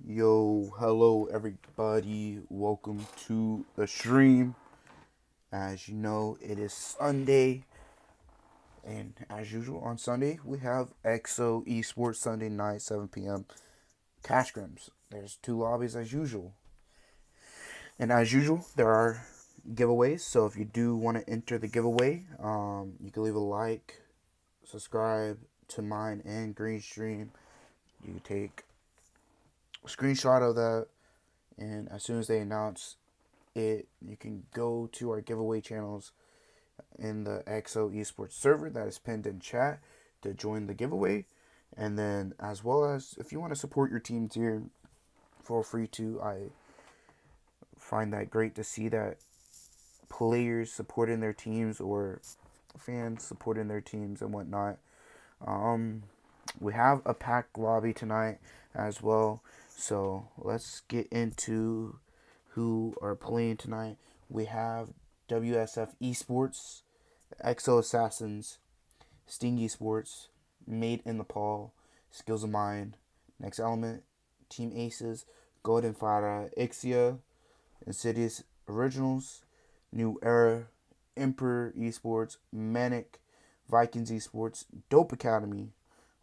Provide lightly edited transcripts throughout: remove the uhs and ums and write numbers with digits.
Yo, hello everybody. Welcome to the stream. As you know, it is Sunday, and as usual on Sunday, we have IXIA Esports Sunday night, 7 p.m. Cash Scrims. There's two lobbies as usual, and as usual, there are giveaways. So if you do want to enter the giveaway, you can leave a like, subscribe to mine and Green Stream. You can take a screenshot of that, and as soon as they announce it, you can go to our giveaway channels in the IXIA Esports server that is pinned in chat to join the giveaway. And then, as well as if you want to support your teams here, feel free to. I find that great to see that players supporting their teams or fans supporting their teams and whatnot. Um, we have a packed lobby tonight as well, so let's get into who are playing tonight. We have WSF Esports, Exo Assassins, Sting Esports, Made in Nepal, Skills of Mind, Next Element, Team Aces, Golden Phyra, IXIA, Insidious Originals, New Era, Emperor Esports, MANIC, Vikings Esports, Dope Academy,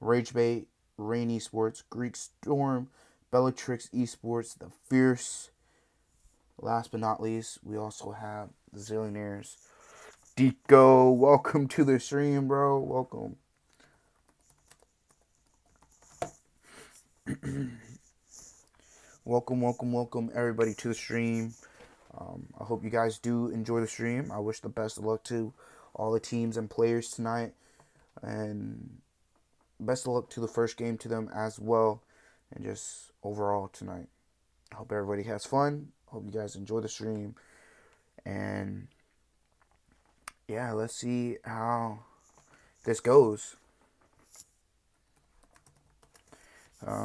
Ragebait, Rain Esports, Greek Storm, BELLATRIX Esports, The Fierce. Last but not least, we also have the Zillionaires. Dico, welcome to the stream, bro. Welcome. welcome, everybody to the stream. I hope you guys do enjoy the stream. I wish the best of luck to all the teams and players tonight. And best of luck to the first game to them as well. And just overall tonight. I hope everybody has fun. Hope you guys enjoy the stream. And yeah, let's see how this goes.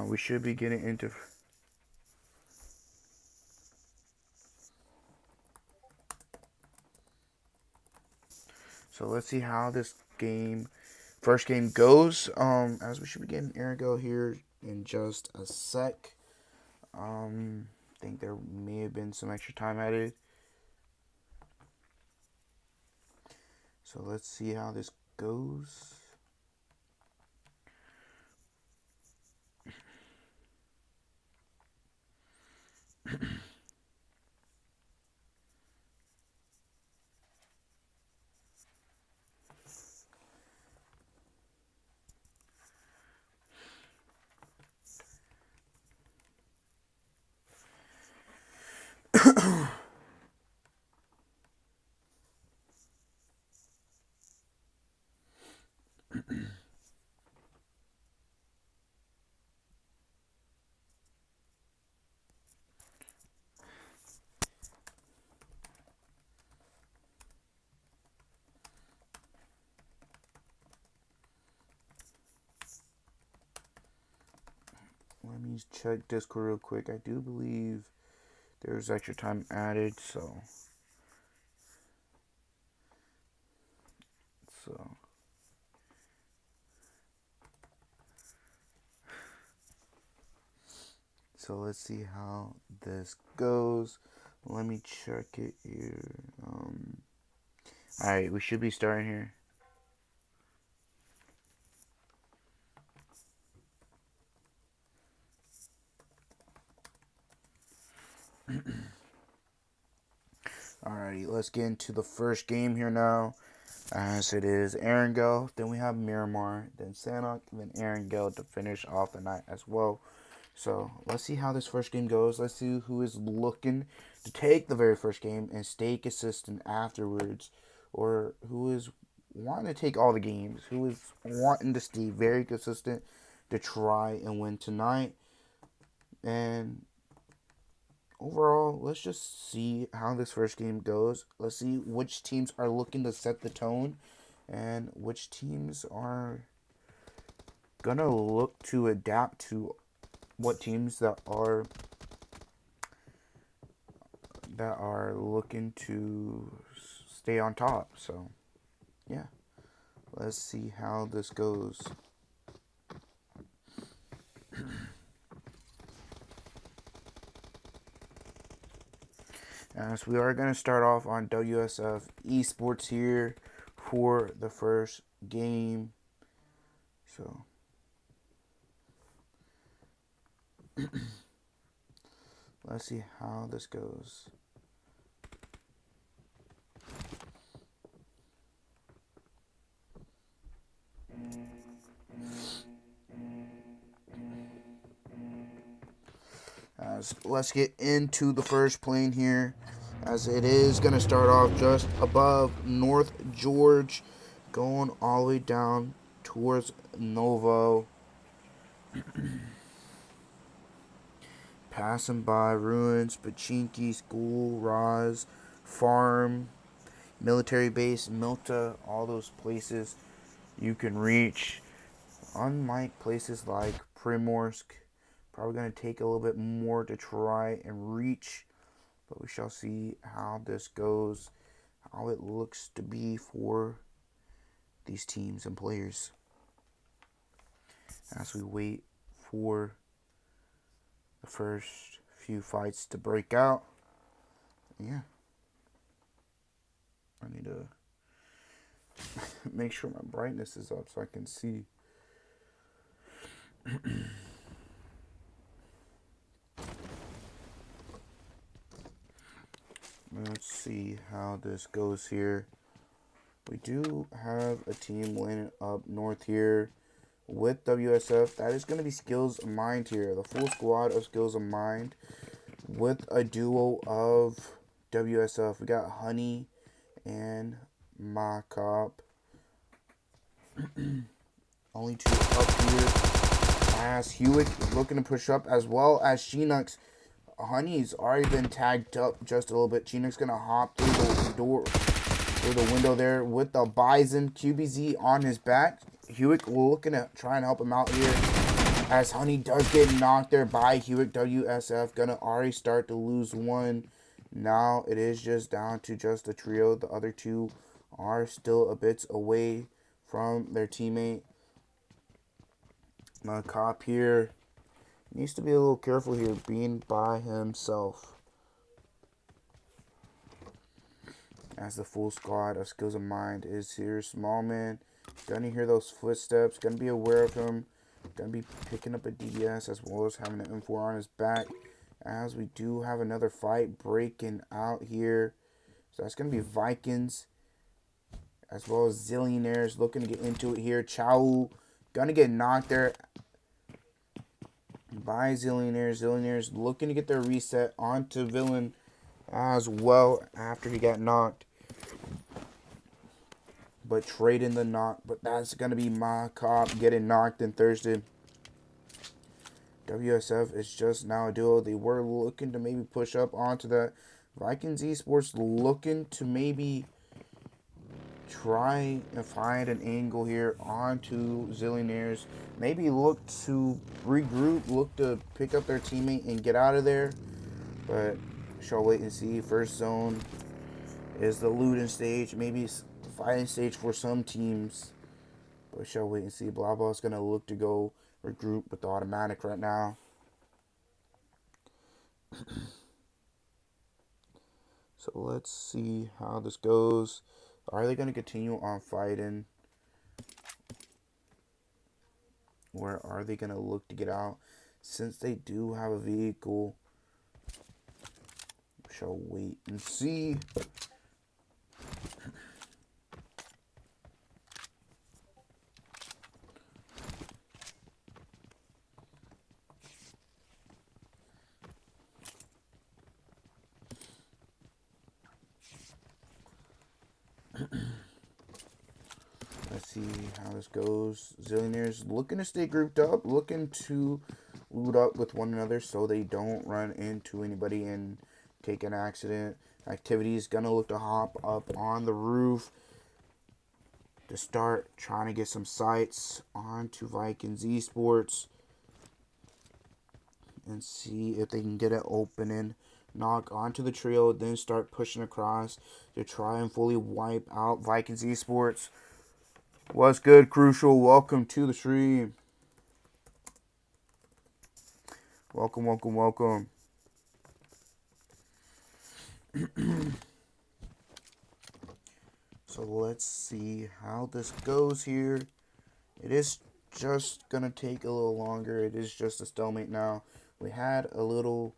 We should be getting into... So let's see how this first game goes. As we should be getting Ergo here in just a sec. I think there may have been some extra time added. So let's see how this goes. Let me check Discord real quick. I do believe there's extra time added, so so let's see how this goes. Let me check it here. Alright, we should be starting here. Alrighty, let's get into the first game here now. As it is Erangel, then we have Miramar, then Sanok, then Erangel to finish off the night as well. So let's see how this first game goes. Let's see who is looking to take the very first game and stay consistent afterwards, or who is wanting to take all the games, who is wanting to stay very consistent to try and win tonight. And overall, let's just see how this first game goes. Let's see which teams are looking to set the tone and which teams are gonna look to adapt to what teams that are looking to stay on top. So yeah, let's see how this goes. As we are going to start off on WSF Esports here for the first game. So, let's see how this goes. Let's get into the first plane here, as it is going to start off just above North George, going all the way down towards Novo, passing by Ruins, Pachinki, School, Roz, Farm, Military Base, Milta, all those places you can reach. Unlike places like Primorsk, probably going to take a little bit more to try and reach, but we shall see how this goes, how it looks to be for these teams and players as we wait for the first few fights to break out. Yeah, I need to make sure my brightness is up so I can see. Let's see how this goes here. We do have a team landing up north here with WSF. That is going to be Skills of Mind here. The full squad of Skills of Mind with a duo of WSF. We got Honey and Makop. Only two up here. As Hewitt looking to push up, as well as Chinook's. Honey's already been tagged up just a little bit. Chinook's going to hop through the door, through the window there with the Bison QBZ on his back. Hewitt looking to try and help him out here, as Honey does get knocked there by Hewitt. WSF going to already start to lose one. Now it is just down to just the trio. The other two are still a bit away from their teammate. Cop here needs to be a little careful here, being by himself. As the full squad of Skills of Mind is here. Small man, gonna hear those footsteps, gonna be aware of him, gonna be picking up a DBS as well as having an M4 on his back. As we do have another fight breaking out here. So that's gonna be Vikings as well as Zillionaires looking to get into it here. Chow gonna get knocked there by Zillionaires. Zillionaires looking to get their reset onto Villain as well after he got knocked, but trading the knock. But that's going to be my cop getting knocked in Thursday. WSF is just now a duo. They were looking to maybe push up onto that. Vikings Esports looking to maybe try and find an angle here onto Zillionaires. Maybe look to regroup, look to pick up their teammate and get out of there. But shall wait and see. First zone is the looting stage. Maybe it's the fighting stage for some teams. But shall wait and see. Blah Blah is going to look to go regroup with the automatic right now. So let's see how this goes. Are they going to continue on fighting? Or are they going to look to get out? Since they do have a vehicle, we shall wait and see. Let's see how this goes. Zillionaires looking to stay grouped up, looking to loot up with one another so they don't run into anybody and take an accident. Activities gonna look to hop up on the roof to start trying to get some sights onto Vikings Esports and see if they can get it open and knock onto the trio, then start pushing across to try and fully wipe out Vikings Esports. What's good, Crucial? Welcome to the stream. Welcome, welcome, welcome. So let's see how this goes here. It is just going to take a little longer. It is just a stalemate now. We had a little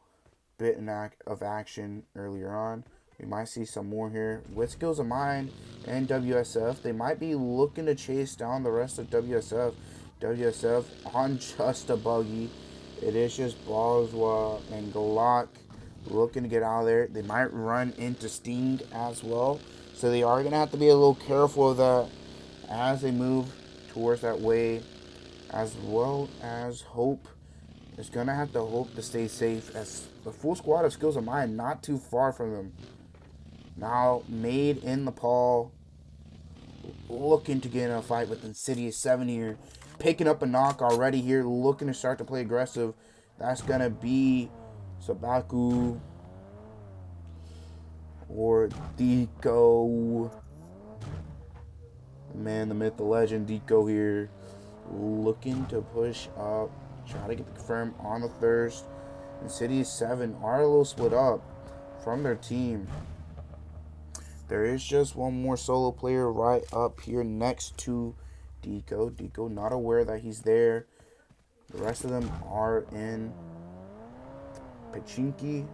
bit of action earlier on. We might see some more here. With Skills of Mine and WSF, they might be looking to chase down the rest of WSF. WSF on just a buggy. It is just Boswa and Glock looking to get out of there. They might run into Sting as well. So they are going to have to be a little careful of that as they move towards that way, as well as Hope is going to have to hope to stay safe, as the full squad of Skills of Mine not too far from them. Now, Made in Nepal looking to get in a fight with Insidious 7 here. Picking up a knock already here, looking to start to play aggressive. That's going to be Sabaku or Deco. The man, the myth, the legend, Deco here. Looking to push up. Try to get the confirm on the thirst. Insidious 7 are a little split up from their team. There is just one more solo player right up here next to Deco. Deco not aware that he's there. The rest of them are in Pachinki.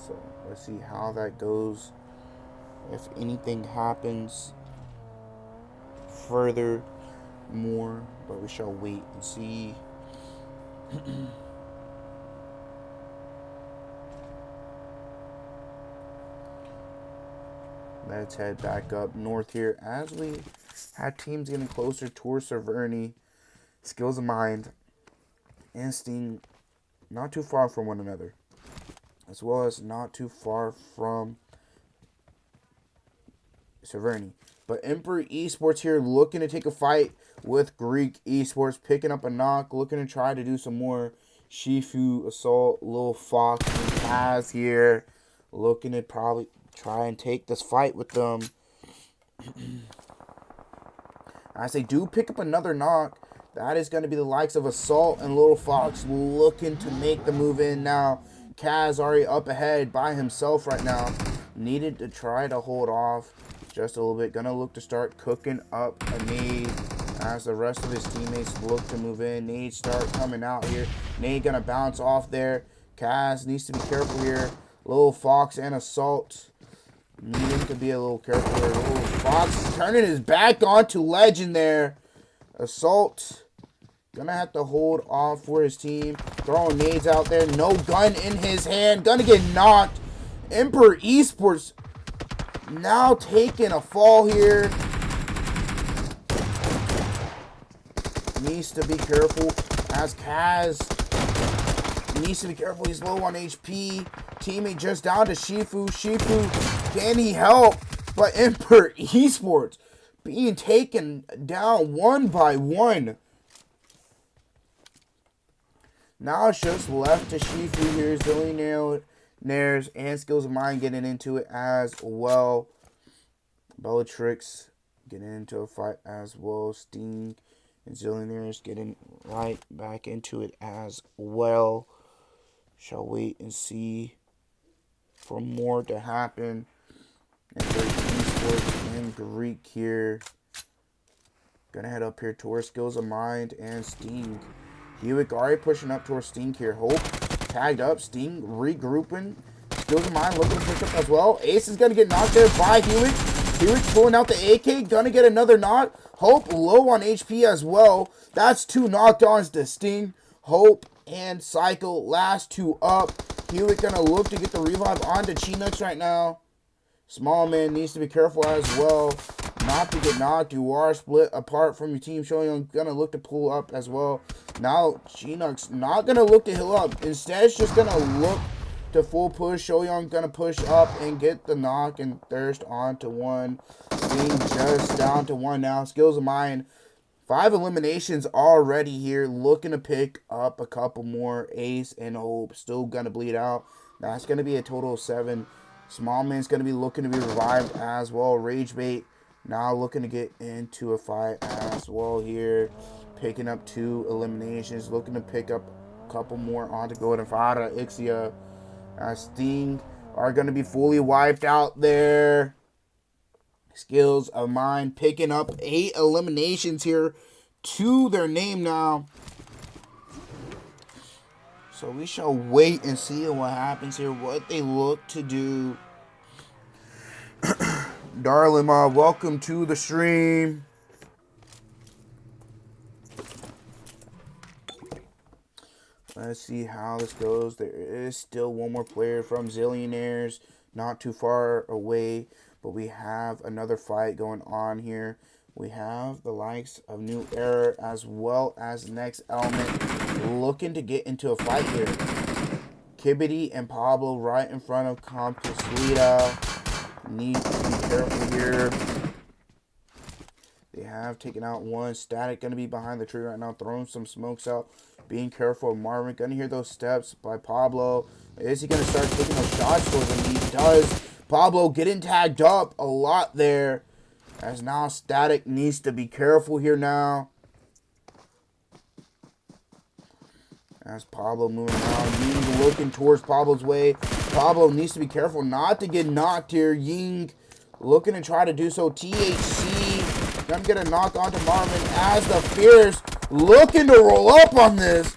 So let's see how that goes. If anything happens further more, but we shall wait and see. Let's head back up north here as we have teams getting closer towards Severny. Skills of Mind and Sting not too far from one another, as well as not too far from Severny. But Emperor Esports here looking to take a fight with Greek Esports, picking up a knock, looking to try to do some more Shifu assault. Little Fox and Kaz here looking to probably try and take this fight with them. As they do pick up another knock, that is going to be the likes of Assault and Little Fox looking to make the move in now. Kaz already up ahead by himself right now. Needed to try to hold off just a little bit. Gonna look to start cooking up a nade as the rest of his teammates look to move in. Nade start coming out here. Nade gonna bounce off there. Kaz needs to be careful here. Little Fox and Assault needing to be a little careful here. Little Fox turning his back onto Legend there. Assault gonna have to hold off for his team. Throwing nades out there. No gun in his hand. Gonna get knocked. Emperor Esports now taking a fall here. Needs to be careful as Kaz needs to be careful. He's low on HP. Teammate just down to Shifu. Shifu, can he help? But Emperor Esports being taken down one by one. Now it's just left to Shifu here. Zillionaires and Skills of Mine getting into it as well. BELLATRIX getting into a fight as well. Sting and Zillionaires getting right back into it as well. Shall wait and see for more to happen. And Esports and Greek here. Gonna head up here towards Skills of Mind and Sting. Hewitt already pushing up towards Sting here. Hope tagged up. Sting regrouping. Skills of Mind looking to pick up as well. Ace is gonna get knocked there by Hewitt. Hewitt's pulling out the AK. Gonna get another knock. Hope low on HP as well. That's two knockdowns to Sting. Hope and Cycle last two up. Hewitt gonna look to get the revive onto Chinooks right now. Small man needs to be careful as well not to get knocked. You are split apart from your team. Shoyoung gonna look to pull up as well. Now Chinooks not gonna look to heal up. Instead, it's just gonna look to full push. Shoyoung gonna push up and get the knock and thirst onto one. Being just down to one now. Skills of Mine. 5 eliminations already here. Looking to pick up a couple more. Ace and Hope still gonna bleed out. That's gonna be a total of 7. Small man's going to be looking to be revived as well. Ragebait now looking to get into a fight as well here. Picking up 2 eliminations. Looking to pick up a couple more on to go to Phyra, IXIA. Sting are going to be fully wiped out there. Skills of Mine picking up 8 eliminations here to their name now. So we shall wait and see what happens here, what they look to do. Darling Ma, welcome to the stream. Let's see how this goes. There is still one more player from Zillionaires, not too far away. But we have another fight going on here. We have the likes of New Era as well as Next Element looking to get into a fight here. Kibbity and Pablo right in front of Complicita. Need to be careful here. They have taken out one. Static going to be behind the tree right now, throwing some smokes out. Being careful of Marvin. Going to hear those steps by Pablo. Is he going to start taking those shots towards him? He does. Pablo getting tagged up a lot there. As now Static needs to be careful here now. As Pablo moving around. Ying looking towards Pablo's way. Pablo needs to be careful not to get knocked here. Ying looking to try to do so. THC gonna get a knock onto Marvin as the Fierce looking to roll up on this.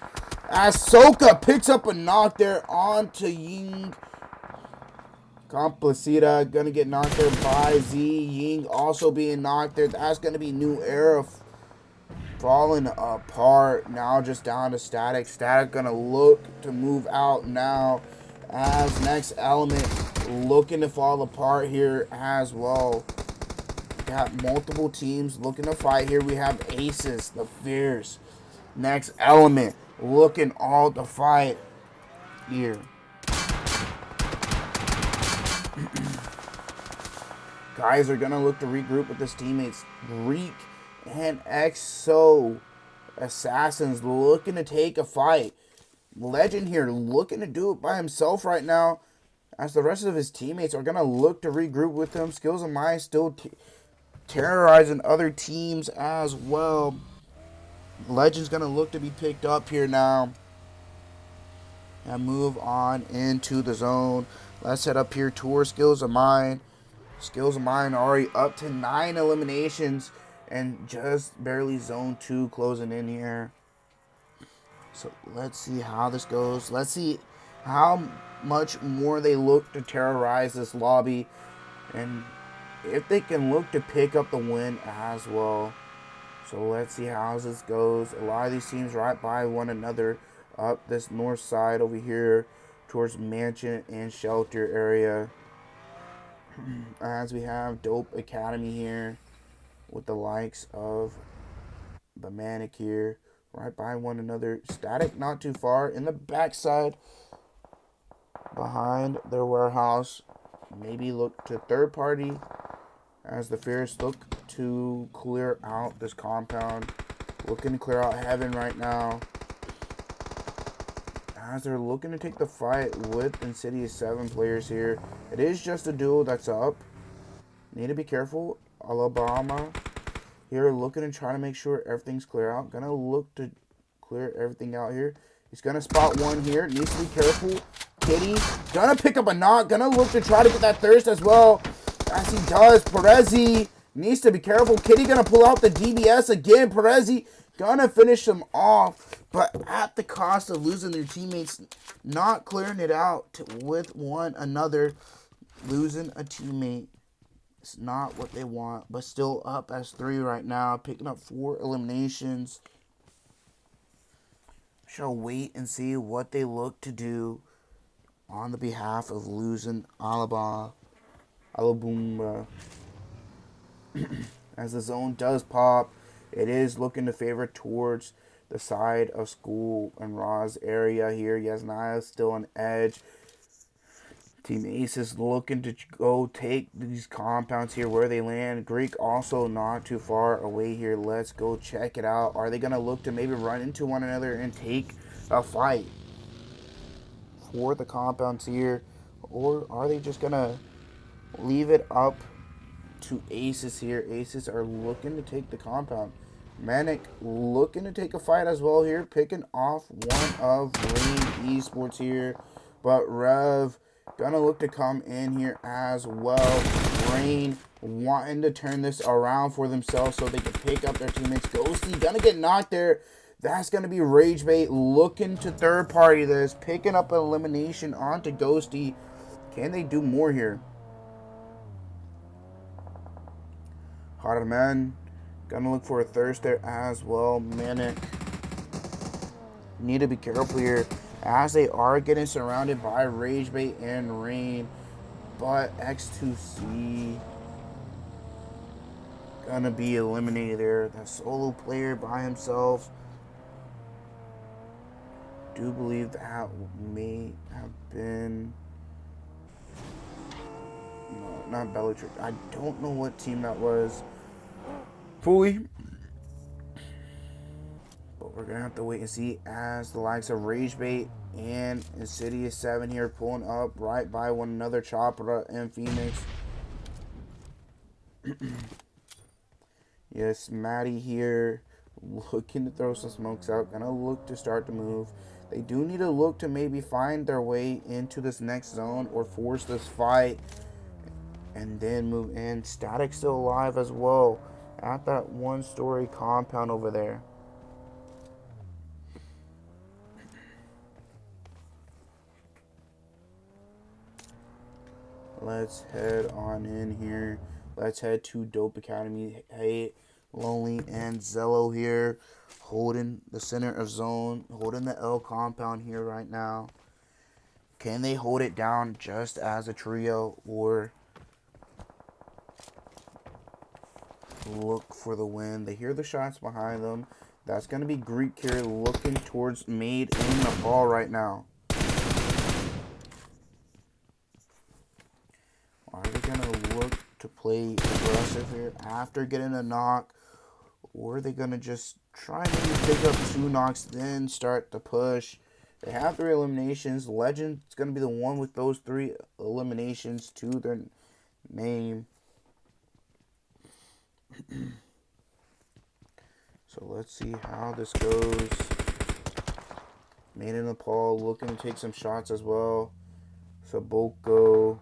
As Soka picks up a knock there onto Ying. Complicita gonna get knocked there by Z. Ying also being knocked there. That's gonna be New Era falling apart. Now just down to Static. Static gonna look to move out now as Next Element looking to fall apart here as well. Got multiple teams looking to fight here. We have Aces, the Fierce, Next Element looking all to fight here. Guys are going to look to regroup with his teammates. Greek and Exo Assassins looking to take a fight. Legend here looking to do it by himself right now. As the rest of his teammates are going to look to regroup with him. Skills of Mine still terrorizing other teams as well. Legend's going to look to be picked up here now. And move on into the zone. Let's head up here towards Skills of Mine. Skills of Mine already up to 9 eliminations. And just barely zone 2 closing in here. So let's see how this goes. Let's see how much more they look to terrorize this lobby. And if they can look to pick up the win as well. So let's see how this goes. A lot of these teams right by one another up this north side over here towards Mansion and Shelter area. As we have Dope Academy here with the likes of the MANIC here right by one another. Static not too far in the backside behind their warehouse. Maybe look to third party as the Fierce look to clear out this compound. Looking to clear out Heaven right now. As they're looking to take the fight with Insidious 7 players here. It is just a duo that's up. Need to be careful. Alabama here looking to try to make sure everything's clear out. Gonna look to clear everything out here. He's gonna spot one here. Needs to be careful. Kitty gonna pick up a knock. Gonna look to try to get that thirst as well. As he does. Perezi needs to be careful. Kitty gonna pull out the DBS again. Perezi gonna finish them off. But at the cost of losing their teammates. Not clearing it out with one another. Losing a teammate. It's not what they want. But still up as 3 right now. Picking up 4 eliminations. Shall wait and see what they look to do on the behalf of losing Alabama. As the zone does pop, it is looking to favor towards the side of School and Raw's area here. Yasnaya still on edge. Team Ace is looking to go take these compounds here where they land. Greek also not too far away here. Let's go check it out. Are they going to look to maybe run into one another and take a fight for the compounds here? Or are they just going to leave it up to Aces here? Aces are looking to take the compound. MANIC looking to take a fight as well here. Picking off one of Rain Esports here. But Rev Gonna look to come in here as well. Rain wanting to turn this around for themselves so they can pick up their teammates. Ghosty gonna get knocked there. That's gonna be Ragebait looking to third party this, picking up an elimination onto Ghosty. Can they do more here? Hard man. Gonna look for a thirst there as well. MANIC. Need to be careful here as they are getting surrounded by Ragebait and Rain. But X2C gonna be eliminated there. That solo player by himself. Do believe that may have been, no, not BELLATRIX. I don't know what team that was fully, but we're gonna have to wait and see as the likes of Ragebait and INSIDIOUS 7 here pulling up right by one another. Chopra and Phoenix. Yes, Maddie here looking to throw some smokes out. Gonna look to start to move. They do need to look to maybe find their way into this next zone or force this fight and then move in. Static still alive as well at that one-story compound over there. Let's head on in here. Let's head to Dope Academy. Hey, Lonely and Zello here, holding the center of zone, holding the L compound here right now. Can they hold it down just as a trio or look for the win? They hear the shots behind them. That's going to be Greek here looking towards Made in Nepal right now. Are they going to look to play aggressive here after getting a knock? Or are they going to just try and pick up 2 knocks, then start to push? They have 3 eliminations. Legend's going to be the one with those 3 eliminations to their name. So let's see how this goes. Made in Nepal looking to take some shots as well. Saboko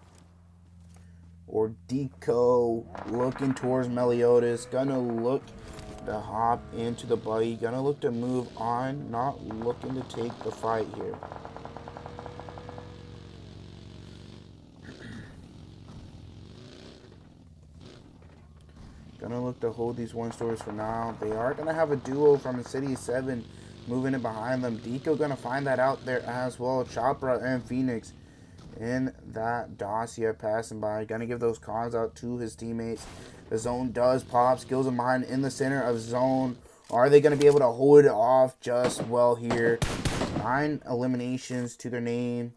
or Deco looking towards Meliodas. Gonna look to hop into the buggy. Gonna look to move on. Not looking to take the fight here. Gonna look to hold these one stories for now. They are gonna have a duo from INSIDIOUS 7 moving in behind them. Deco gonna find that out there as well. Chopra and Phoenix in that dossier passing by. Gonna give those calls out to his teammates. The zone does pop. Skills of Mine in the center of zone. Are they gonna be able to hold it off just well here? 9 eliminations to their name.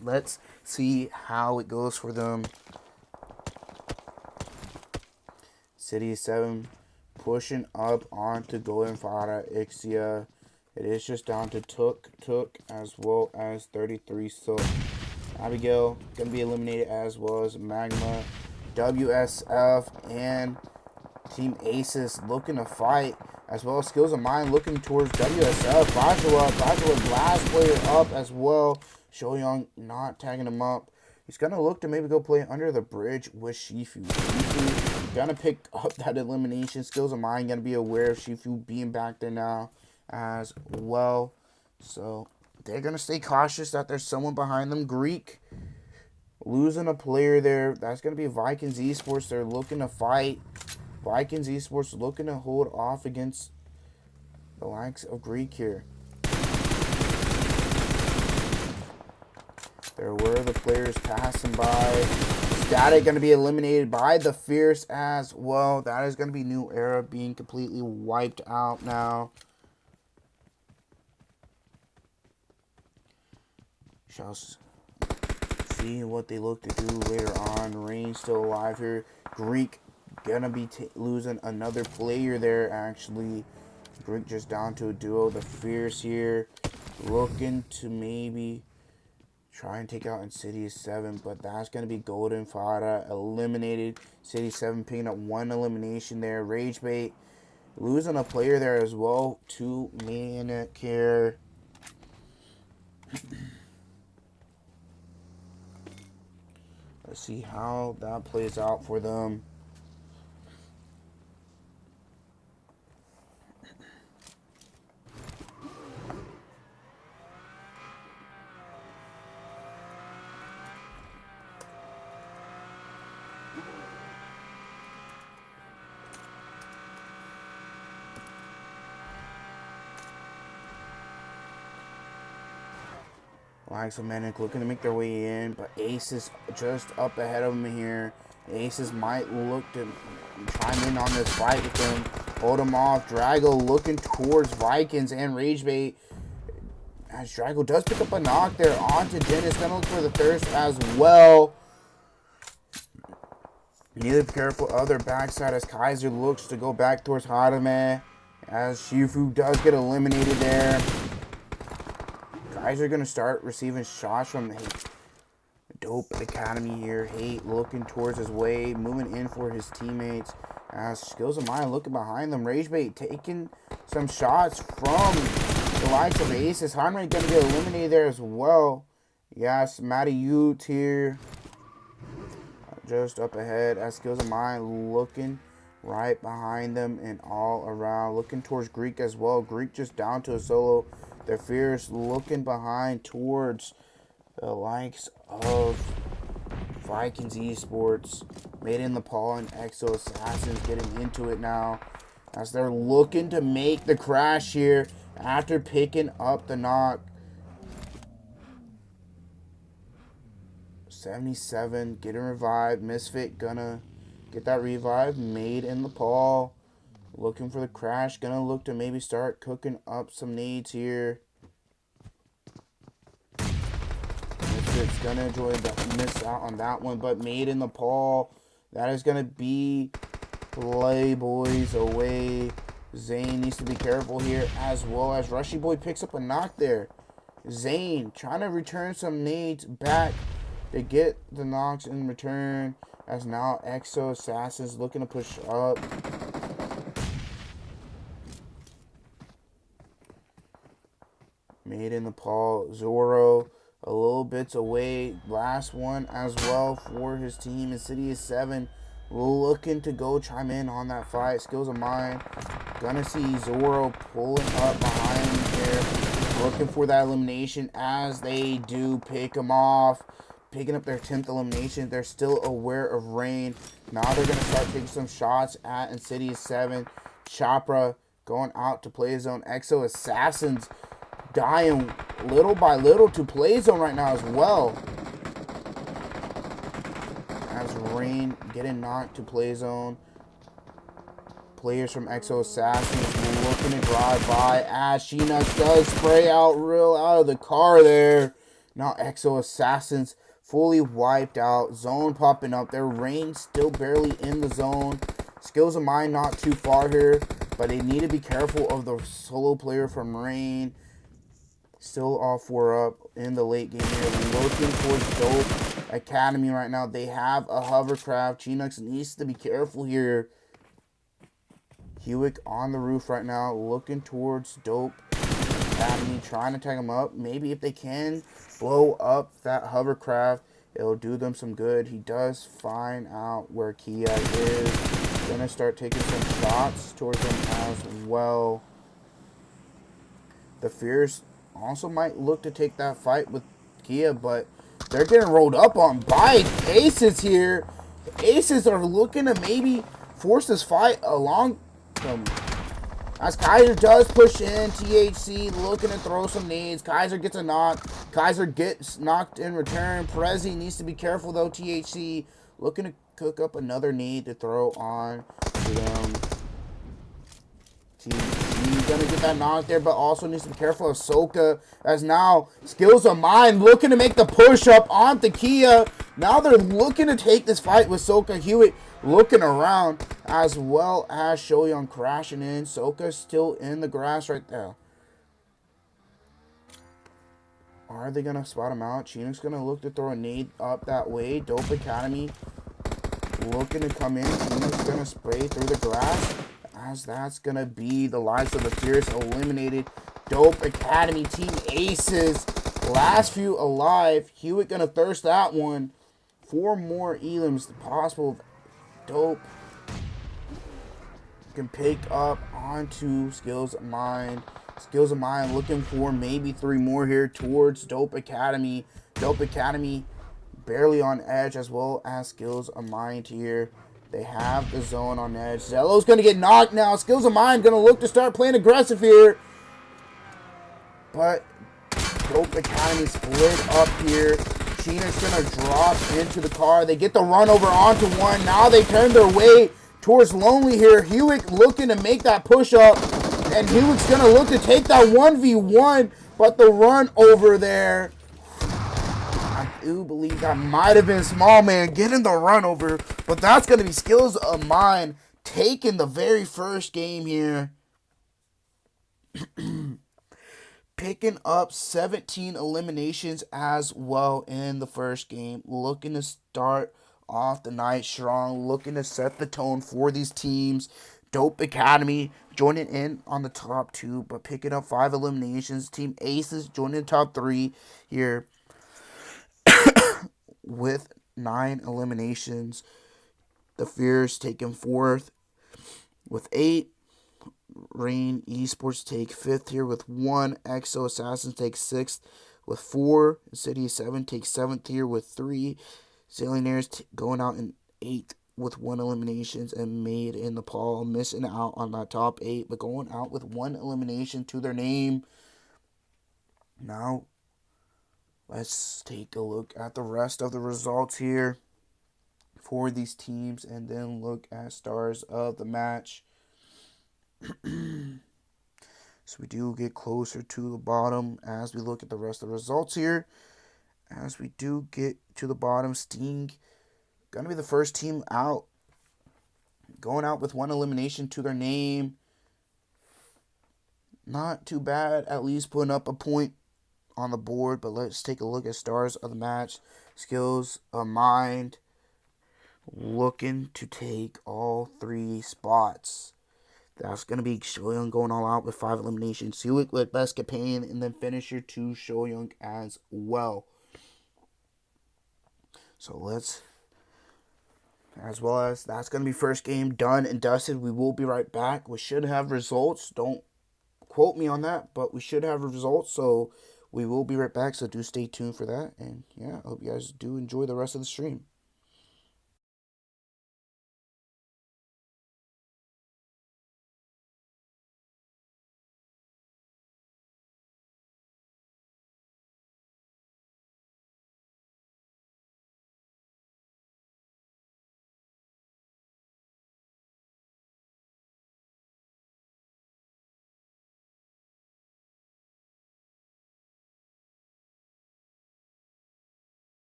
Let's see how it goes for them. INSIDIOUS 7 pushing up onto Golden Phyra, IXIA. It is just down to Took as well as 33 Silk. Abigail going to be eliminated as well as Magma. WSF and Team Aces looking to fight as well as Skills of Mine looking towards WSF. Bajua last player up as well. Shoyoung not tagging him up. He's going to look to maybe go play under the bridge with Shifu. Shifu going to pick up that elimination. Skills of Mine going to be aware of Shifu being back there now as well. So they're going to stay cautious that there's someone behind them. Greek losing a player there. That's going to be Vikings Esports. They're looking to fight. Vikings Esports looking to hold off against the likes of Greek here. There were the players passing by. Static going to be eliminated by the Fierce as well. That is going to be New Era being completely wiped out now. Shall see what they look to do later on. Rain still alive here. Greek going to be losing another player there actually. Greek just down to a duo. The Fierce here looking to maybe try and take out INSIDIOUS 7, but that's going to be Golden Phyra eliminated. INSIDIOUS 7 picking up 1 elimination there. Ragebait losing a player there as well to MANIC here. Let's see how that plays out for them. Likes of MANIC looking to make their way in, but Ace is just up ahead of him here. Aces might look to chime in on this fight with him. Hold him off. Drago looking towards Vikings and Ragebait. As Drago does pick up a knock there onto Jin. Is going to look for the thirst as well. Need to be careful of their backside as Kaiser looks to go back towards Hadame. As Shifu does get eliminated there. Guys are going to start receiving shots from the Dope Academy here. Hate looking towards his way, moving in for his teammates. As Skills of Mine looking behind them. Ragebait taking some shots from the likes of Aces. Harmony going to get eliminated there as well. Yes, Matty Ute here. Just up ahead as Skills of Mine looking right behind them and all around. Looking towards Greek as well. Greek just down to a solo. They're fierce, looking behind towards the likes of Vikings Esports. Made in Nepal and Exo Assassins getting into it now. As they're looking to make the crash here after picking up the knock. 77, getting revived. Misfit gonna get that revive. Made in Nepal. Looking for the crash. Gonna look to maybe start cooking up some nades here. Misfit's gonna enjoy the miss out on that one. But Made in Nepal. That is gonna be Playboys away. Zane needs to be careful here as well as Rushy Boy picks up a knock there. Zane trying to return some nades back to get the knocks in return. As now Exo Assassins looking to push up. Made in Nepal. Zoro a little bits away. Last one as well for his team. Insidious 7 looking to go chime in on that fight. Skills of Mine. Gonna see Zoro pulling up behind him here. Looking for that elimination as they do pick him off. Picking up their 10th elimination. They're still aware of Rain. Now they're going to start taking some shots at Insidious 7. Chopra going out to play zone. Exo Assassins dying little by little to play zone right now as well. As Rain getting knocked to play zone. Players from Exo Assassins looking to drive by as Sheena does spray out real out of the car there. Now Exo Assassins fully wiped out. Zone popping up there. Rain still barely in the zone. Skills of Mine not too far here, but they need to be careful of the solo player from Rain. Still all 4 up in the late game here. Looking towards Dope Academy right now. They have a hovercraft. Chinux needs to be careful here. Hewick on the roof right now. Looking towards Dope Academy. Trying to tag him up. Maybe if they can blow up that hovercraft, it'll do them some good. He does find out where Kia is. Gonna start taking some shots towards him as well. The Fierce also might look to take that fight with Kia, but they're getting rolled up on by Aces here. Aces are looking to maybe force this fight along them. As Kaiser does push in, THC looking to throw some nades. Kaiser gets a knock. Kaiser gets knocked in return. Prezi needs to be careful though. THC looking to cook up another nade to throw on to them. THC gonna get that knock there, but also needs to be careful of Soka. As now Skills of Mine looking to make the push up onto Kia. Now they're looking to take this fight with Soka. Hewitt looking around, as well as Shoyoung crashing in. Soka still in the grass right there. Are they going to spot him out? Chinook's going to look to throw a nade up that way. Dope Academy looking to come in. Chinook's going to spray through the grass, as that's going to be the lives of the Fierce eliminated. Dope Academy Team Aces, last few alive. Hewitt going to thirst that one 4 more elims possible. Dope can pick up onto Skills of Mind. Skills of Mind looking for maybe 3 more here towards Dope Academy. Dope Academy barely on edge, as well as Skills of Mind here. They have the zone on edge. Zello's going to get knocked now. Skills of Mind going to look to start playing aggressive here. But Dope Academy split up here. Sheena's going to drop into the car. They get the run over onto one. Now they turn their way towards Lonely here. Hewitt looking to make that push up. And Hewitt's going to look to take that 1v1. But the run over there, I do believe that might have been Small Man getting the run over. But that's going to be Skills of Mine taking the very first game here. Picking up 17 eliminations as well in the first game. Looking to start off the night strong. Looking to set the tone for these teams. Dope Academy joining in on the top 2, but picking up 5 eliminations. Team Aces joining the top 3 here with 9 eliminations. The Fears taking 4th with 8. Rain Esports take 5th here with 1. EXO Assassins take 6th with 4. INSIDIOUS 7 takes 7th here with 3. Zillionaires going out in 8th with 1 eliminations. And Made in Nepal missing out on that top 8, but going out with 1 elimination to their name. Now, let's take a look at the rest of the results here for these teams, and then look at stars of the match. So we do get closer to the bottom as we look at the rest of the results here. As we do get to the bottom, Sting going to be the first team out. Going out with 1 elimination to their name. Not too bad, at least putting up a point on the board. But let's take a look at stars of the match. Skills of Mind looking to take all 3 spots. That's going to be Shoyoung going all out with 5 eliminations. Hewitt with best companion, and then finisher to Shoyoung as well. So let's, as well as that's going to be first game done and dusted. We will be right back. We should have results. Don't quote me on that, but we should have results. So we will be right back. So do stay tuned for that. And yeah, I hope you guys do enjoy the rest of the stream.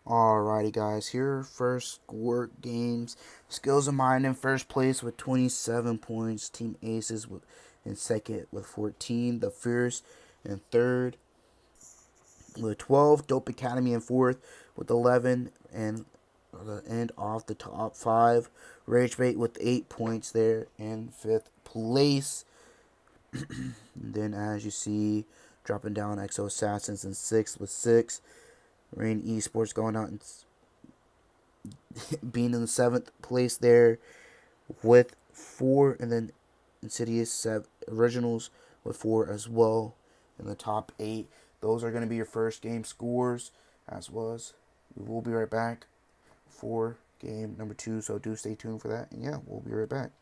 Alrighty, guys. Here are first score games. Skills of Mine in first place with 27 points. Team Aces in second with 14. The Fierce in third with 12. Dope Academy in fourth with 11. And the end off the top 5. Ragebait with 8 points there in fifth place. And then, as you see, dropping down XO Assassins in sixth with 6. Rain Esports going out and being in the 7th place there with 4, and then Insidious Originals with 4 as well in the top 8. Those are going to be your first game scores, as well as we will be right back for game number 2, so do stay tuned for that. And yeah, we'll be right back.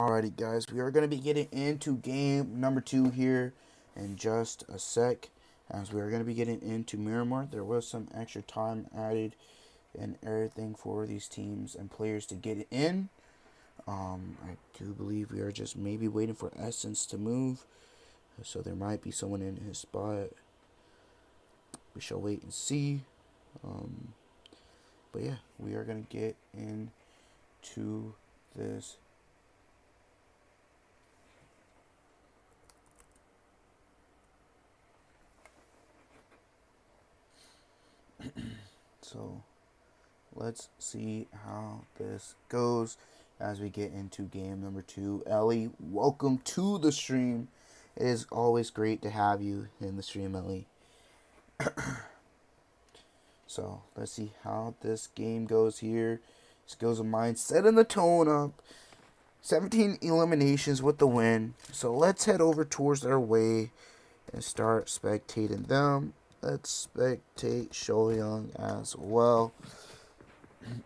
Alrighty, guys, we are going to be getting into game number 2 here in just a sec, as we are going to be getting into Miramar. There was some extra time added and everything for these teams and players to get in. I do believe we are just maybe waiting for Essence to move, so there might be someone in his spot. We shall wait and see. But yeah, we are going to get into this. So let's see how this goes as we get into game number 2. Ellie, welcome to the stream. It is always great to have you in the stream, Ellie. So let's see how this game goes here. Skills of Mine setting the tone up. 17 eliminations with the win. So let's head over towards their way and start spectating them. Let's spectate Shoyoung as well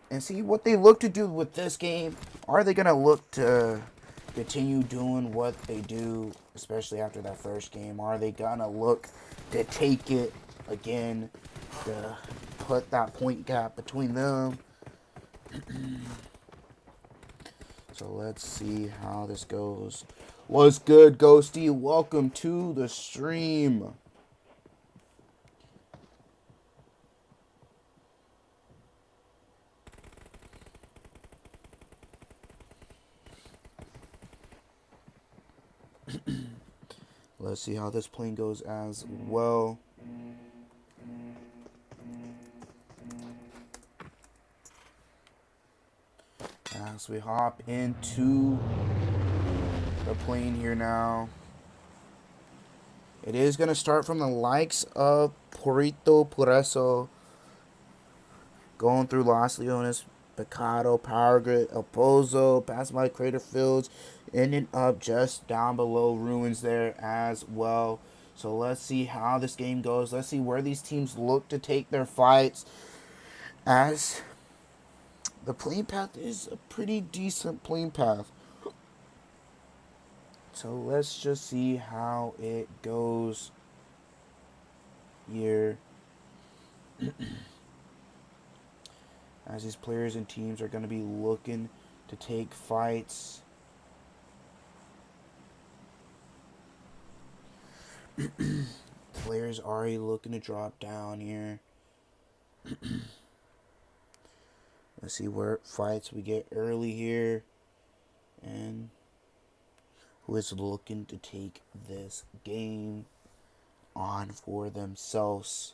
and see what they look to do with this game. Are they going to look to continue doing what they do, especially after that first game? Are they going to look to take it again, to put that point gap between them? So let's see how this goes. What's good, Ghosty? Welcome to the stream. Let's see how this plane goes as well. As we hop into the plane here now. It is going to start from the likes of Porito Pureso, going through Los Leones, Picado, Power Grid, El Pozo, passing by Crater Fields, ending up just down below Ruins there as well. So let's see how this game goes. Let's see where these teams look to take their fights, as the plane path is a pretty decent plane path. So let's just see how it goes here. As these players and teams are going to be looking to take fights. Players already looking to drop down here. Let's see where fights we get early here. And who is looking to take this game on for themselves.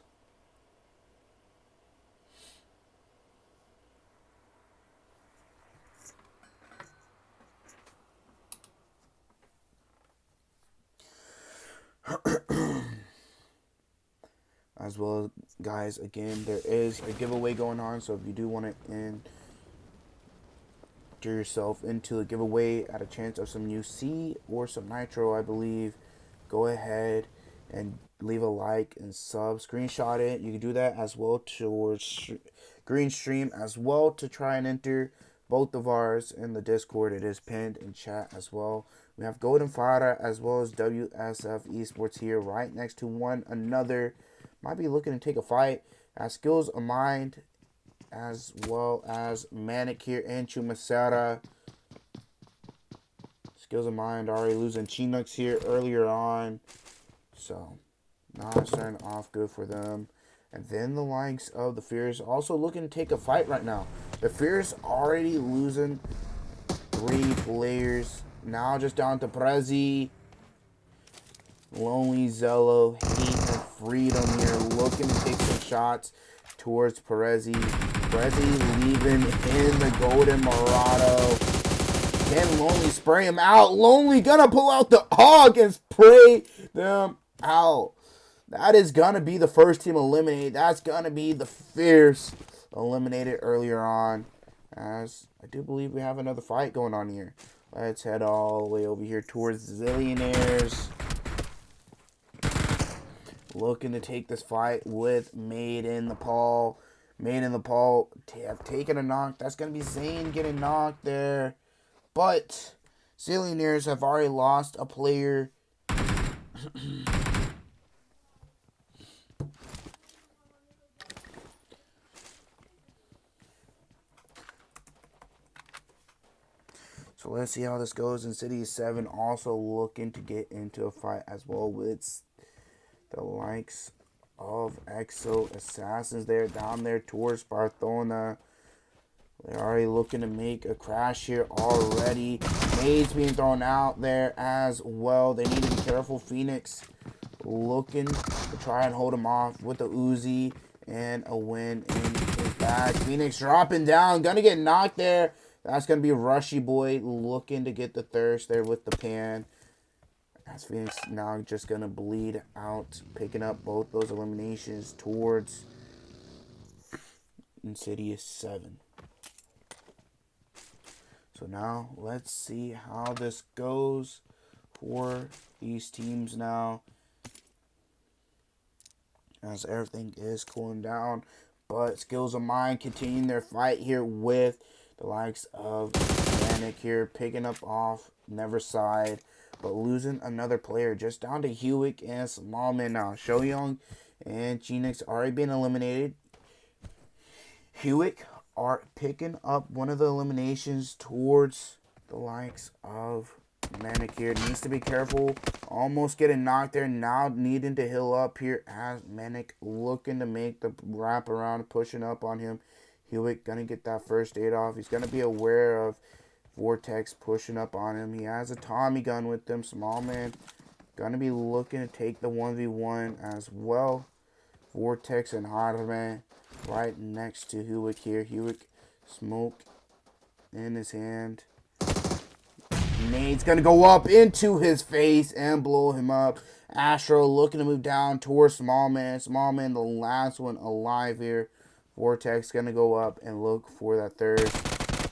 as well, guys. Again, there is a giveaway going on, so if you do want to enter yourself into a giveaway at a chance of some new C or some Nitro, I believe, go ahead and leave a like and sub, screenshot it. You can do that as well towards Green Stream as well to try and enter both of ours in the Discord. It is pinned in chat as well. We have Golden Phyra as well as WSF Esports here right next to one another. Might be looking to take a fight. As Skills of Mind as well as MANIC here and Chumasera. Skills of Mind already losing Chinooks here earlier on. So, not starting off good for them. And then the likes of the Phyra also looking to take a fight right now. The Phyra already losing 3 players. Now just down to Prezi, Lonely Zello, Hate and Freedom here. Looking to take some shots towards Perezi. Perezi leaving in the Golden Murado. Can Lonely spray him out? Lonely gonna pull out the hog and spray them out. That is gonna be the first team eliminated. That's gonna be the Fierce eliminated earlier on. As I do believe we have another fight going on here. Let's head all the way over here towards Zillionaires. Looking to take this fight with Made in Nepal. Made in Nepal have taken a knock. That's going to be Zane getting knocked there. But Zillionaires have already lost a player. So let's see how this goes. INSIDIOUS 7 also looking to get into a fight as well with the likes of Exo Assassins there down there towards Barthona. They're already looking to make a crash here already. Made's being thrown out there as well. They need to be careful. Phoenix looking to try and hold him off with the Uzi and a win in his back. Phoenix dropping down. Gonna get knocked there. That's going to be Rushy Boy looking to get the thirst there with the pan. As Phoenix now just going to bleed out, picking up both those eliminations towards INSIDIOUS 7. So now let's see how this goes for these teams now. As everything is cooling down. But Skills of Mine continuing their fight here with the likes of MANIC here, picking up off Neverside, but losing another player just down to Hewick and Smallman now. Shoyoung and Chinooks already been eliminated. Hewick are picking up one of the eliminations towards the likes of MANIC here. Needs to be careful. Almost getting knocked there. Now needing to heal up here as MANIC looking to make the wrap around, pushing up on him. Hewitt gonna get that first aid off. He's gonna be aware of Vortex pushing up on him. He has a Tommy gun with him. Small man gonna be looking to take the 1v1 as well. Vortex and Harman right next to Hewitt here. Hewitt smoke in his hand. Nade's gonna go up into his face and blow him up. Astro looking to move down towards Small Man. Small Man, the last one alive here. Vortex gonna go up and look for that third.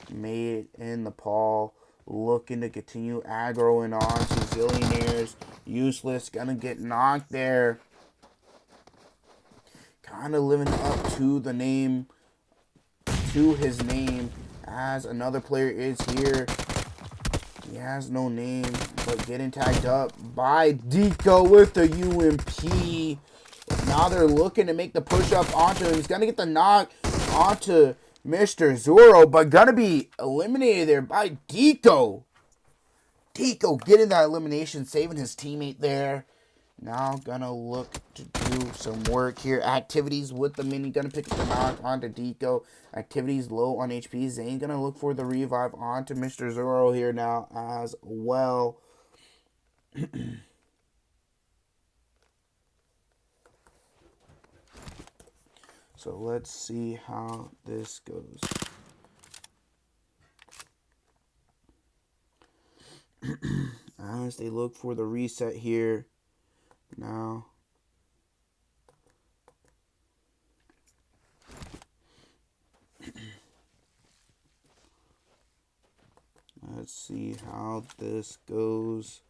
Made in Nepal, looking to continue aggroing on to Zillionaires. Useless, gonna get knocked there. Kind of living up to the name, to his name, as another player is here. He has no name, but getting tagged up by Deco with the UMP. Now they're looking to make the push-up onto him. He's going to get the knock onto Mr. Zoro, but going to be eliminated there by Deco. Deco getting that elimination, saving his teammate there. Now going to look to do some work here. Activities with the mini. Going to pick up the knock onto Deco. Activities low on HP. Zane going to look for the revive onto Mr. Zoro here now as well. So let's see how this goes. As they look for the reset here. Now Let's see how this goes.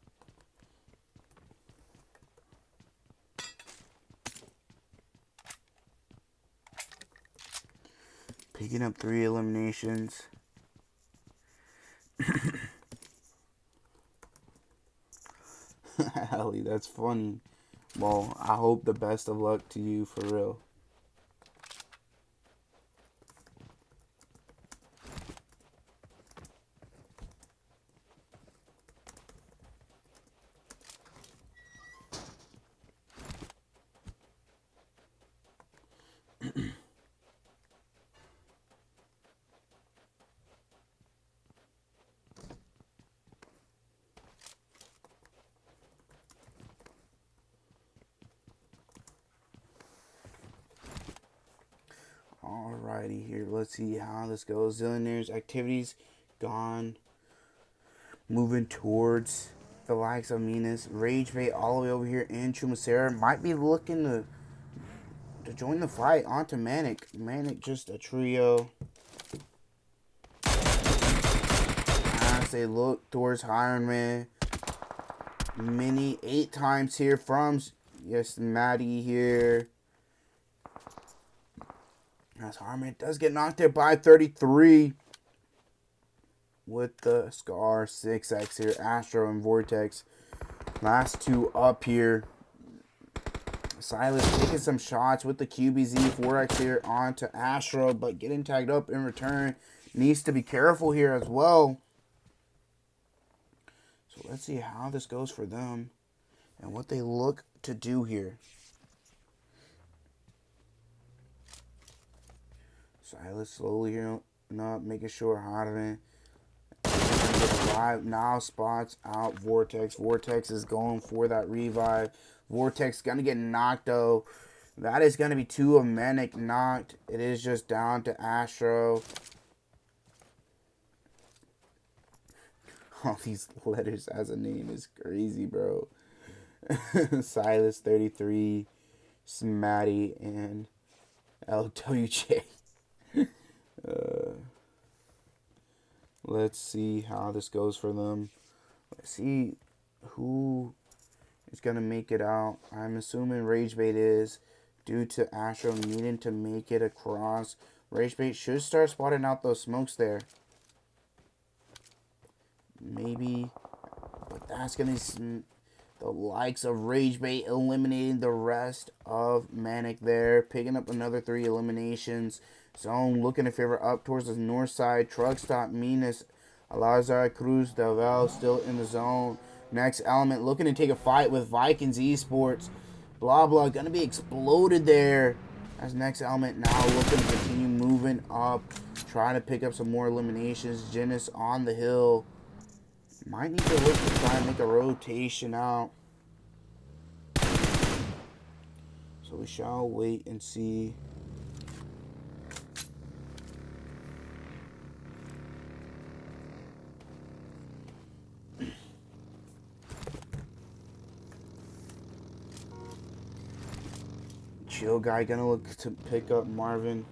Picking up 3 eliminations. Allie, that's funny. Well, I hope the best of luck to you for real. Alrighty, here, let's see how this goes. Zillionaires activities gone. Moving towards the likes of Minas. Ragebait all the way over here in Chumasera. Might be looking to join the fight onto MANIC. MANIC just a trio. As they look towards Hireman. Mini 8 times here from, yes, Maddie here. As Harmon does get knocked there by 33 with the Scar 6X here. Astro and Vortex. Last 2 up here. Silas taking some shots with the QBZ 4X here onto Astro, but getting tagged up in return. Needs to be careful here as well. So let's see how this goes for them and what they look to do here. Silas slowly here up, making sure Harden now spots out Vortex. Vortex is going for that revive. Vortex gonna get knocked though. That is gonna be 2 of MANIC knocked. It is just down to Astro. All these letters as a name is crazy, bro. Silas 33, Smatty, and LWJ. Let's see how this goes for them. Let's see who is going to make it out. I'm assuming Ragebait is, due to Astro needing to make it across. Ragebait should start spotting out those smokes there. Maybe, but that's going to be the likes of Ragebait eliminating the rest of MANIC there. Picking up another 3 eliminations. Zone looking to favor up towards the north side. Truck stop Minas. Alazar Cruz Devel still in the zone. Next element looking to take a fight with Vikings Esports. Blah blah gonna be exploded there. As next element now looking to continue moving up. Trying to pick up some more eliminations. Genis on the hill. Might need to look to try and make a rotation out. So we shall wait and see. Chill guy gonna look to pick up Marvin.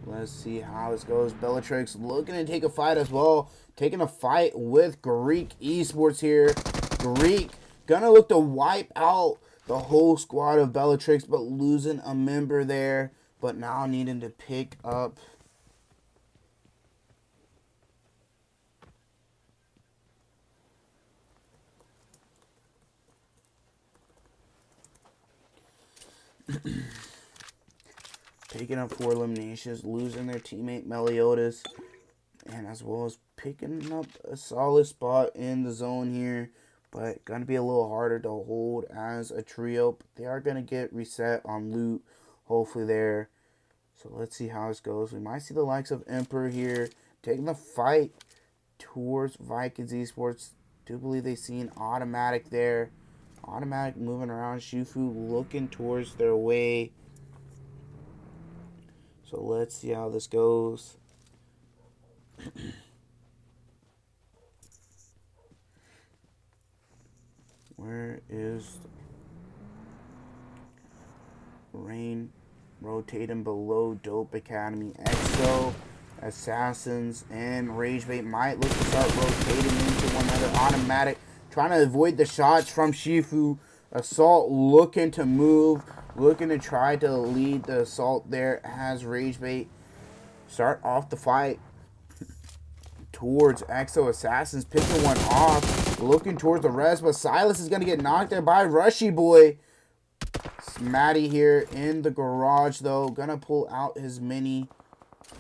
Let's see how this goes. BELLATRIX looking to take a fight as well. Taking a fight with Greek Esports here. Greek gonna look to wipe out the whole squad of BELLATRIX, but losing a member there. But now needing to pick up. Picking up 4 eliminations, losing their teammate Meliodas, and as well as picking up a solid spot in the zone here, but gonna be a little harder to hold as a trio. But they are gonna get reset on loot, hopefully there. So let's see how this goes. We might see the likes of Emperor here taking the fight towards Vikings Esports. Do believe they see an automatic there. Automatic moving around. Shufu looking towards their way. So let's see how this goes. Here is Rain rotating below Dope Academy. EXO, Assassins, and Ragebait might look to start rotating into one another. Automatic, trying to avoid the shots from Shifu. Assault looking to move, looking to try to lead the assault there as Ragebait start off the fight towards EXO. Assassins picking one off, looking towards the rest, but Silas is going to get knocked there by Rushy Boy. Smatty here in the garage, though. Gonna pull out his mini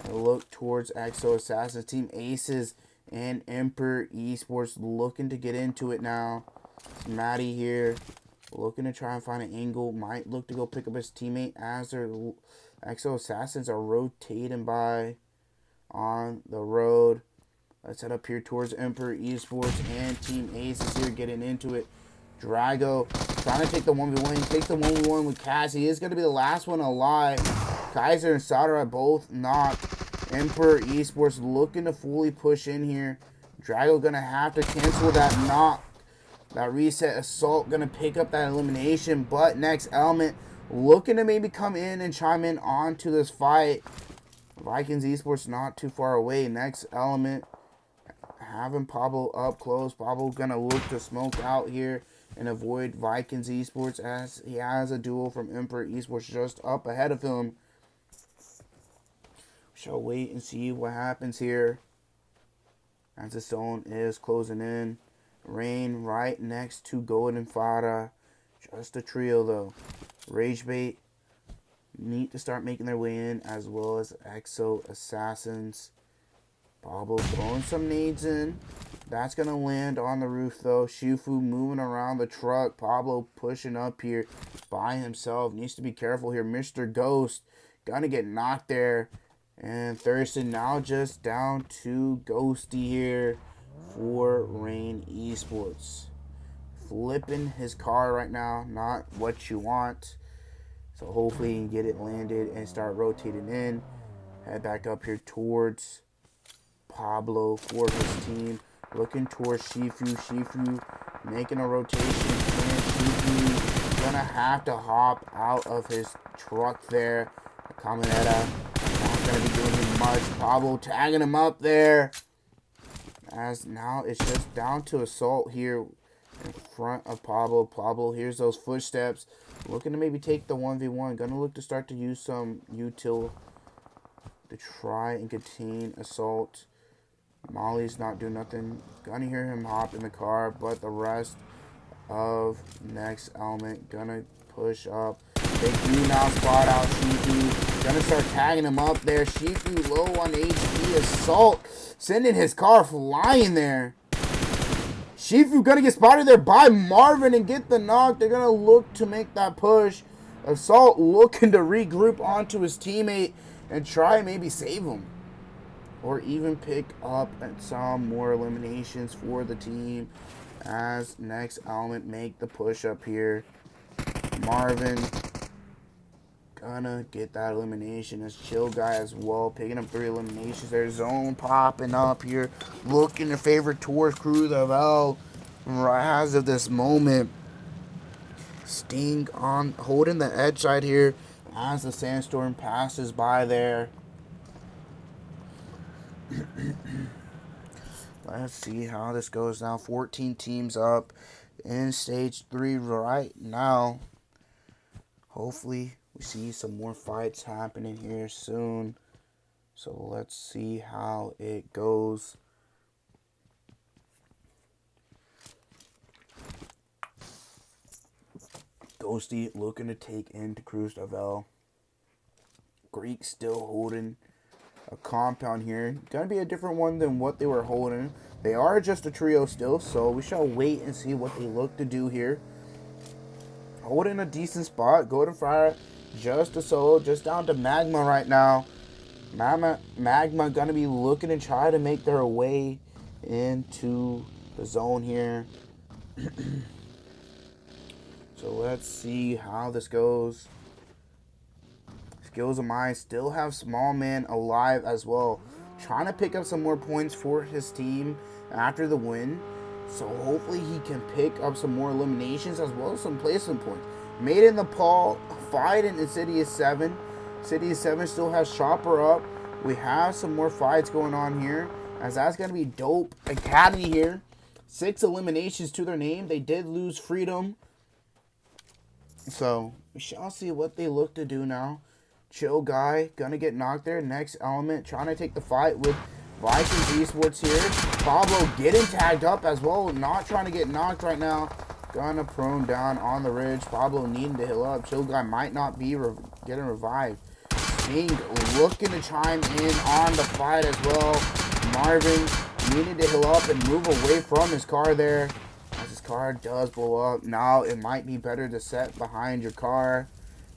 and look towards EXO Assassins. Team Aces and Emperor Esports looking to get into it now. Smatty here looking to try and find an angle. Might look to go pick up his teammate as their EXO Assassins are rotating by on the road. Let's head up here towards Emperor Esports and Team Aces here getting into it. Drago trying to take the 1v1. Takes the 1v1 with Cass. He is going to be the last one alive. Kaiser and Sadara both knocked. Emperor Esports looking to fully push in here. Drago going to have to cancel that knock. That reset. Assault going to pick up that elimination. But Next Element looking to maybe come in and chime in onto this fight. Vikings Esports not too far away. Next Element having Pablo up close. Pablo going to look to smoke out here and avoid Vikings Esports as he has a duel from Emperor Esports just up ahead of him. We shall wait and see what happens here as the zone is closing in. Rain right next to Golden Phyra. Just a trio though. Ragebait need to start making their way in, as well as EXO Assassins. Pablo throwing some nades in. That's going to land on the roof, though. Shifu moving around the truck. Pablo pushing up here by himself. Needs to be careful here. Mr. Ghost going to get knocked there. And Thurston now just down to Ghosty here for Rain Esports. Flipping his car right now. Not what you want. So hopefully he can get it landed and start rotating in. Head back up here towards Pablo for his team. Looking towards Shifu. Shifu making a rotation. And Shifu gonna have to hop out of his truck there. Caminetta not gonna be doing him much. Pablo tagging him up there. As now it's just down to Assault here in front of Pablo. Pablo hears those footsteps. Looking to maybe take the 1v1. Gonna look to start to use some util to try and contain Assault. Molly's not doing nothing. Gonna hear him hop in the car, but the rest of Next Element gonna push up. They do now spot out Shifu. Gonna start tagging him up there. Shifu low on HP. Assault sending his car flying there. Shifu gonna get spotted there by Marvin and get the knock. They're gonna look to make that push. Assault looking to regroup onto his teammate and try and maybe save him. Or even pick up some more eliminations for the team as Next Element make the push up here. Marvin gonna get that elimination as Chill Guy as well, picking up 3 eliminations. There's Zone popping up here, looking to favor towards Crew the Vel as of this moment. Sting on holding the edge side here as the Sandstorm passes by there. Let's see how this goes now. 14 teams up in stage 3 right now. Hopefully we see some more fights happening here soon. So let's see how it goes. Ghosty looking to take into Cruz Davel. Greek still holding a compound here. Gonna be a different one than what they were holding. They are just a trio still, so we shall wait and see what they look to do here. Holding a decent spot. Golden Phyra just a solo, just down to Magma right now. Magma gonna be looking to try to make their way into the zone here. So let's see how this goes. Skills of Mine still have Small Man alive as well. Trying to pick up some more points for his team after the win. So hopefully he can pick up some more eliminations as well as some placement points. Made in Nepal, fight in Insidious 7. Insidious 7 still has Chopper up. We have some more fights going on here, as that's going to be Dope Academy here. 6 eliminations to their name. They did lose Freedom. So we shall see what they look to do now. Chill Guy gonna get knocked there. Next Element trying to take the fight with Vikings Esports here. Pablo getting tagged up as well. Not trying to get knocked right now. Gonna prone down on the ridge. Pablo needing to heal up. Chill Guy might not be getting revived. Sting looking to chime in on the fight as well. Marvin needed to heal up and move away from his car there. As his car does blow up. Now it might be better to set behind your car.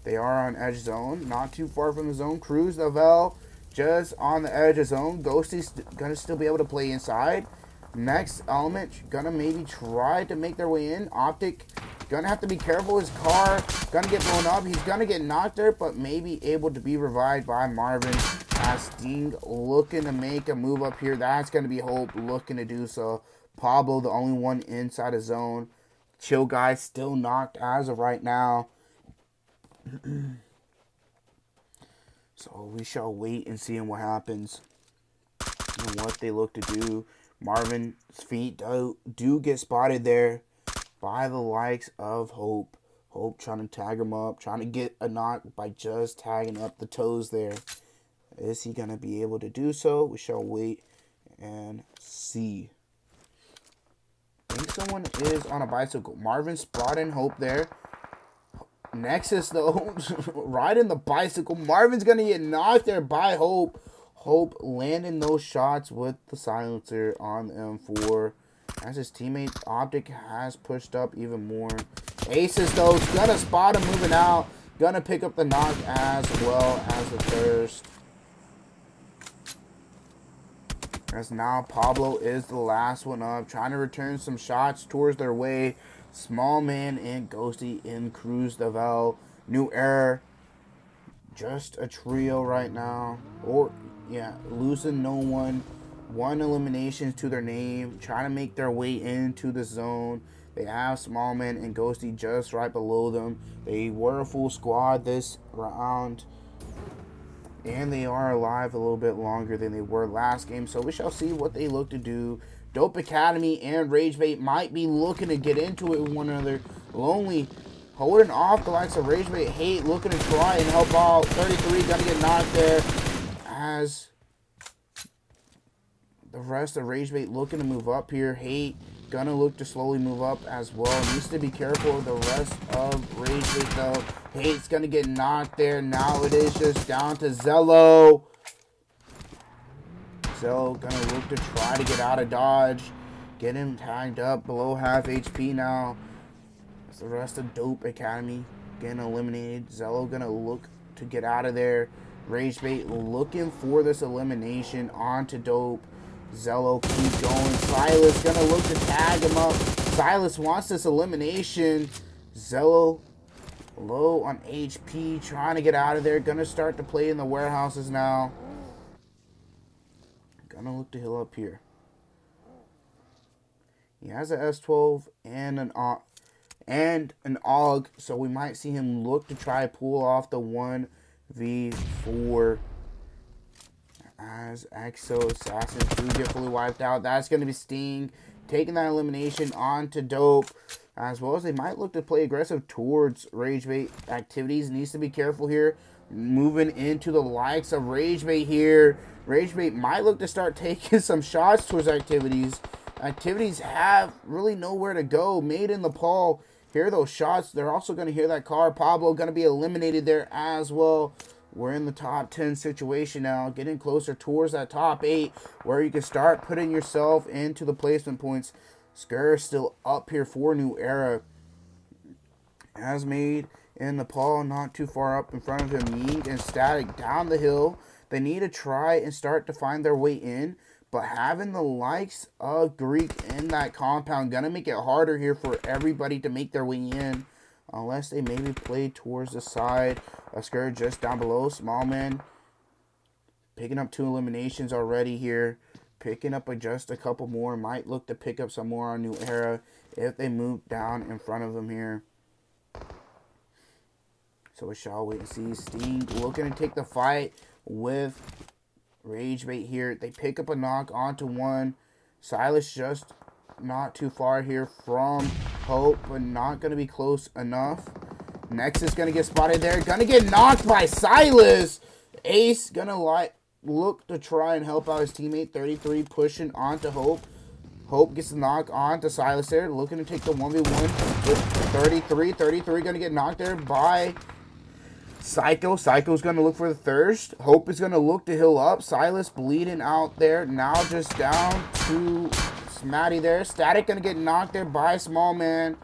They are on edge zone. Not too far from the zone. Cruz Lavelle just on the edge of zone. Ghosty's going to still be able to play inside. Next Element going to maybe try to make their way in. Optic going to have to be careful. His car going to get blown up. He's going to get knocked there, but maybe able to be revived by Marvin. As Sting looking to make a move up here. That's going to be Hope looking to do so. Pablo the only one inside of zone. Chill Guy still knocked as of right now. So we shall wait and see what happens and what they look to do. Marvin's feet do get spotted there by the likes of Hope. Hope trying to tag him up, trying to get a knock by just tagging up the toes there. Is he going to be able to do so? We shall wait and see. I think someone is on a bicycle. Marvin spotting Hope there. Nexus, though, riding the bicycle. Marvin's going to get knocked there by Hope. Hope landing those shots with the silencer on the M4. As his teammate Optic has pushed up even more. Aces, though, is going to spot him moving out. Going to pick up the knock as well as the thirst. As now Pablo is the last one up. Trying to return some shots towards their way. Small Man and Ghosty in Cruz Devel. New Era. Just a trio right now. Or, yeah, losing no one. 1 elimination to their name. Trying to make their way into the zone. They have Small Man and Ghosty just right below them. They were a full squad this round. And they are alive a little bit longer than they were last game. So we shall see what they look to do. Dope Academy and Ragebait might be looking to get into it with one another. Lonely holding off the likes of Ragebait. Hate looking to try and help out. 33 gonna get knocked there. As the rest of Ragebait looking to move up here. Hate gonna look to slowly move up as well. Needs to be careful of the rest of Ragebait though. Hate's gonna get knocked there. Now it is just down to Zello. Zello gonna look to try to get out of dodge. Get him tagged up below half HP now. As the rest of Dope Academy getting eliminated. Zello gonna look to get out of there. Ragebait looking for this elimination onto Dope. Zello keep going. Silas gonna look to tag him up. Silas wants this elimination. Zello low on HP, trying to get out of there. Gonna start to play in the warehouses now. Gonna look to heal up here. He has an S12 and an AUG, so we might see him look to try to pull off the 1v4 as Exo Assassins do get fully wiped out. That's going to be Sting taking that elimination on to Dope, as well as they might look to play aggressive towards Ragebait activities. Needs to be careful here. Moving into the likes of Ragebait here. Ragebait might look to start taking some shots towards activities. Activities have really nowhere to go. Made in Nepal. Hear those shots. They're also going to hear that car. Pablo going to be eliminated there as well. We're in the top 10 situation now. Getting closer towards that top 8 where you can start putting yourself into the placement points. Skur still up here for New Era. As made in Nepal, not too far up in front of him. Yeet and Static down the hill. They need to try and start to find their way in. But having the likes of Greek in that compound gonna make it harder here for everybody to make their way in. Unless they maybe play towards the side. Skur just down below. Small Man picking up 2 eliminations already here. picking up just a couple more. Might look to pick up some more on New Era if they move down in front of them here. So we shall wait and see. Sting looking to take the fight with Ragebait here. They pick up a knock onto one. Silas just not too far here from Hope, but not going to be close enough. Nexus going to get spotted there. Going to get knocked by Silas. Ace going to look to try and help out his teammate. 33 pushing onto Hope. Hope gets the knock onto Silas there. Looking to take the 1v1 with 33. 33 going to get knocked there by Psycho. Psycho's going to look for the thirst. Hope is going to look to heal up. Silas bleeding out there. Now just down to Smatty there. Static going to get knocked there by Small Man.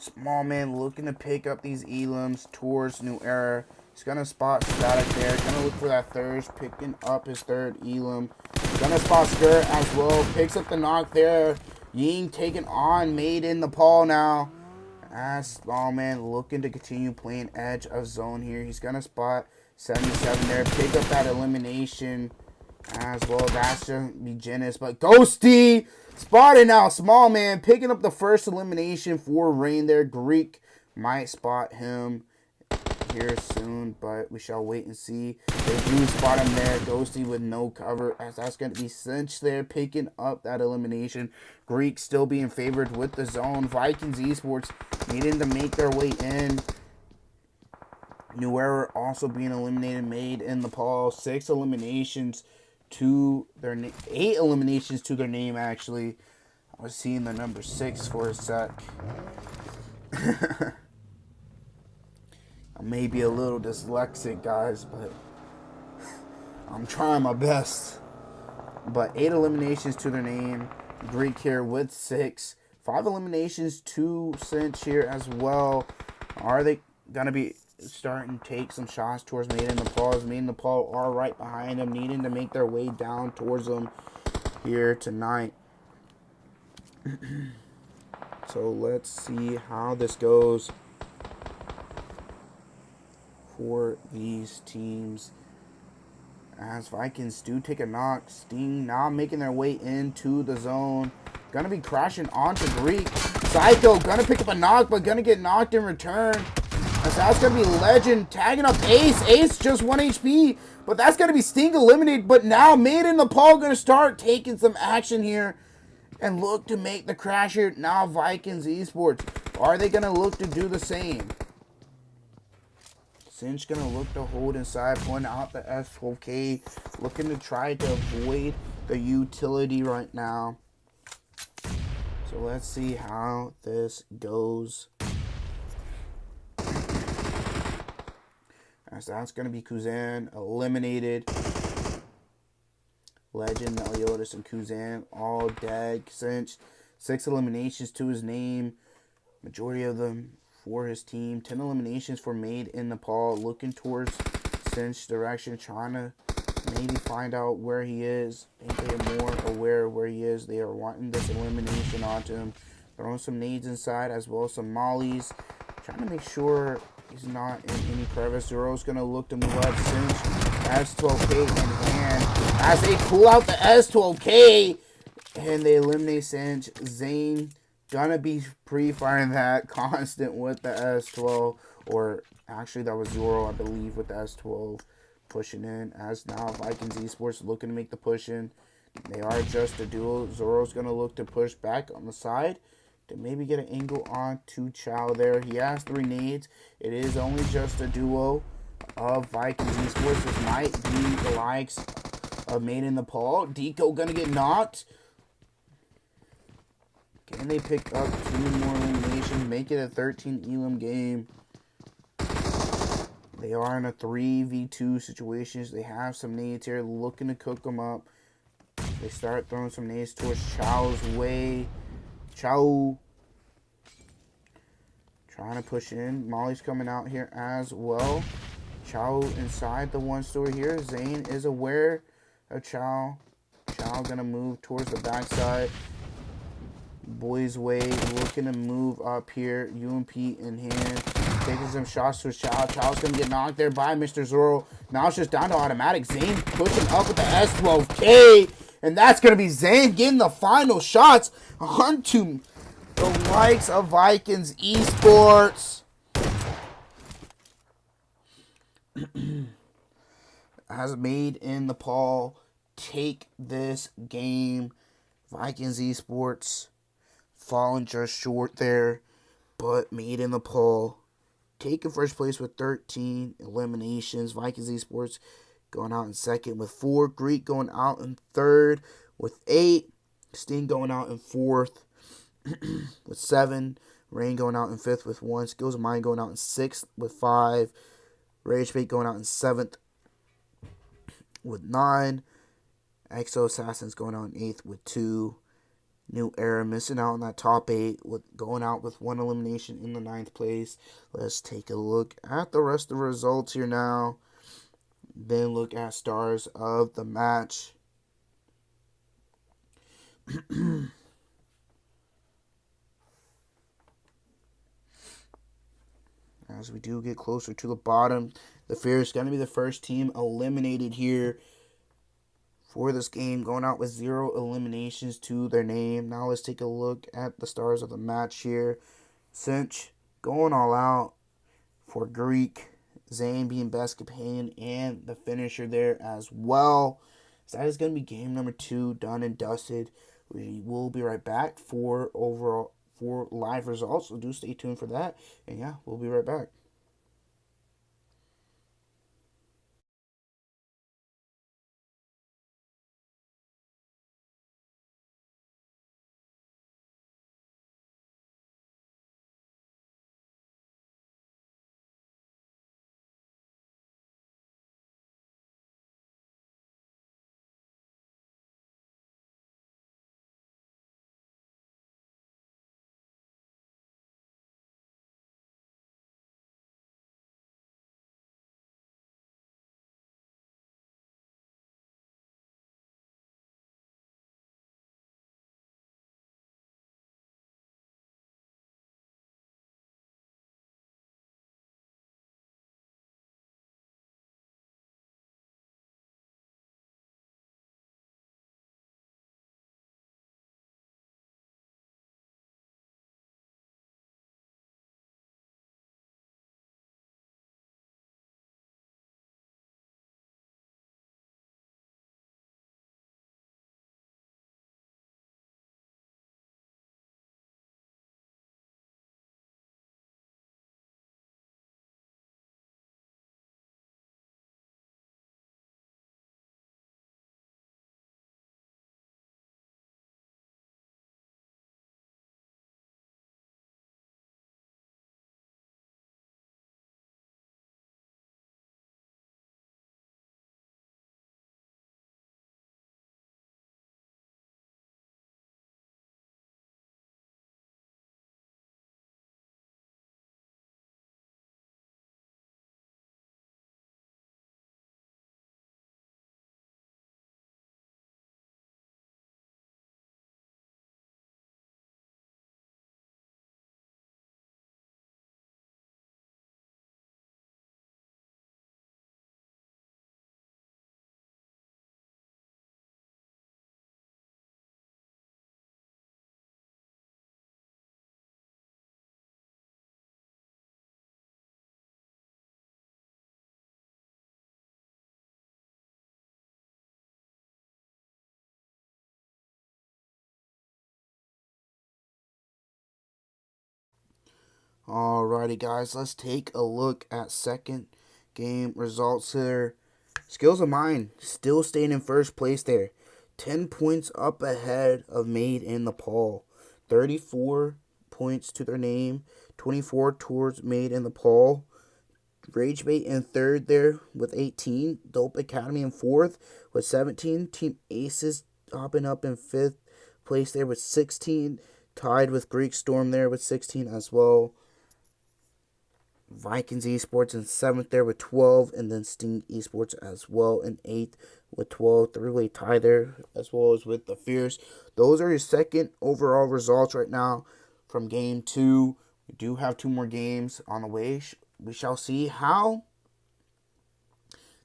Small Man looking to pick up these elims towards New Era. He's going to spot Static there. Going to look for that thirst. Picking up his third elim. Going to spot Skirt as well. Picks up the knock there. Ying taking on Made in Nepal now. As Small Man looking to continue playing edge of zone here. He's going to spot 77 there. Pick up that elimination as well. That's going to be Genis. But Ghosty spotted now. Small Man picking up the first elimination for Rain there. Greek might spot him here soon, but we shall wait and see. They do spot him there. Ghosty with no cover, as that's going to be Cinch there, picking up that elimination. Greek still being favored with the zone. Vikings Esports needing to make their way in. New Era also being eliminated. Made in Nepal. 8 eliminations to their name, actually. I was seeing the number 6 for a sec. I may be a little dyslexic, guys, but I'm trying my best. But 8 eliminations to their name. Greek here with 6. 5 eliminations to Cinch here as well. Are they going to be starting to take some shots towards Made in Nepal? As Made in Nepal are right behind them, needing to make their way down towards them here tonight. So let's see how this goes for these teams, as Vikings do take a knock. Sting now making their way into the zone. Gonna be crashing onto Greek. Psycho gonna pick up a knock, but gonna get knocked in return. As that's gonna be Legend tagging up Ace. Ace just 1 HP, but that's gonna be Sting eliminated. But now Made in Nepal gonna start taking some action here and look to make the crash here. Now Vikings Esports, are they gonna look to do the same? Cinch gonna look to hold inside, pulling out the S12K, looking to try to avoid the utility right now. So let's see how this goes. As that's gonna be Kuzan eliminated. Legend, Meliodas, and Kuzan all dead. Cinch, 6 eliminations to his name. Majority of them for his team. 10 eliminations for Made in Nepal. Looking towards Cinch direction, trying to maybe find out where he is. I think they are more aware of where he is. They are wanting this elimination onto him. Throwing some nades inside as well as some mollies. Trying to make sure he's not in any crevice. Zero's going to look to move up. Cinch, S12K in hand. As they pull out the S12K and they eliminate Cinch. Zane gonna be pre-firing that constant with the S12, or actually that was Zoro, I believe, with the S12 pushing in. As now Vikings Esports looking to make the push in. They are just a duo. Zoro's gonna look to push back on the side to maybe get an angle on to Chow there. He has 3 nades. It is only just a duo of Vikings Esports. This might be the likes of Made in Nepal. Deco gonna get knocked. Can they pick up 2 more eliminations? Make it a 13 elim game. They are in a 3v2 situations. They have some nades here, looking to cook them up. They start throwing some nades towards Chow's way. Chow trying to push in. Molly's coming out here as well. Chow inside the 1 story here. Zane is aware of Chow. Chow gonna move towards the backside. Boys way looking to move up here. UMP in hand. Taking some shots to Chow. Chow's going to get knocked there by Mr. Zoro. Now it's just down to automatic. Zane pushing up with the S12K. And that's going to be Zane getting the final shots onto the likes of Vikings Esports. Has made in Nepal take this game. Vikings Esports falling just short there, but made in Nepal taking first place with 13 eliminations. Vikings Esports going out in second with 4. Greek going out in third with 8. Sting going out in fourth with 7. Rain going out in fifth with 1. Skills of Mine going out in sixth with 5. Ragebait going out in seventh with 9. IXIA Assassins going out in 8th with 2. New Era missing out on that top 8 with going out with 1 elimination in the 9th place. Let's take a look at the rest of the results here now. Then look at stars of the match. As we do get closer to the bottom, the Phyra is going to be the first team eliminated here for this game, going out with 0 eliminations to their name. Now let's take a look at the stars of the match here. Cinch going all out for Greek. Zane being best companion and the finisher there as well. So that is going to be game number 2 done and dusted. We will be right back for live results, so do stay tuned for that. And yeah, we'll be right back. Alrighty, guys, let's take a look at second game results here. Skills of Mine still staying in first place there. 10 points up ahead of Made in Nepal. 34 points to their name. 24 towards Made in Nepal. Ragebait in third there with 18. Dope Academy in fourth with 17. Team Aces hopping up in fifth place there with 16. Tied with Greek Storm there with 16 as well. Vikings Esports in 7th there with 12, and then Sting Esports as well in 8th with 12. Three-way tie there, as well as with the Fierce. Those are your second overall results right now from Game 2. We do have 2 more games on the way. We shall see how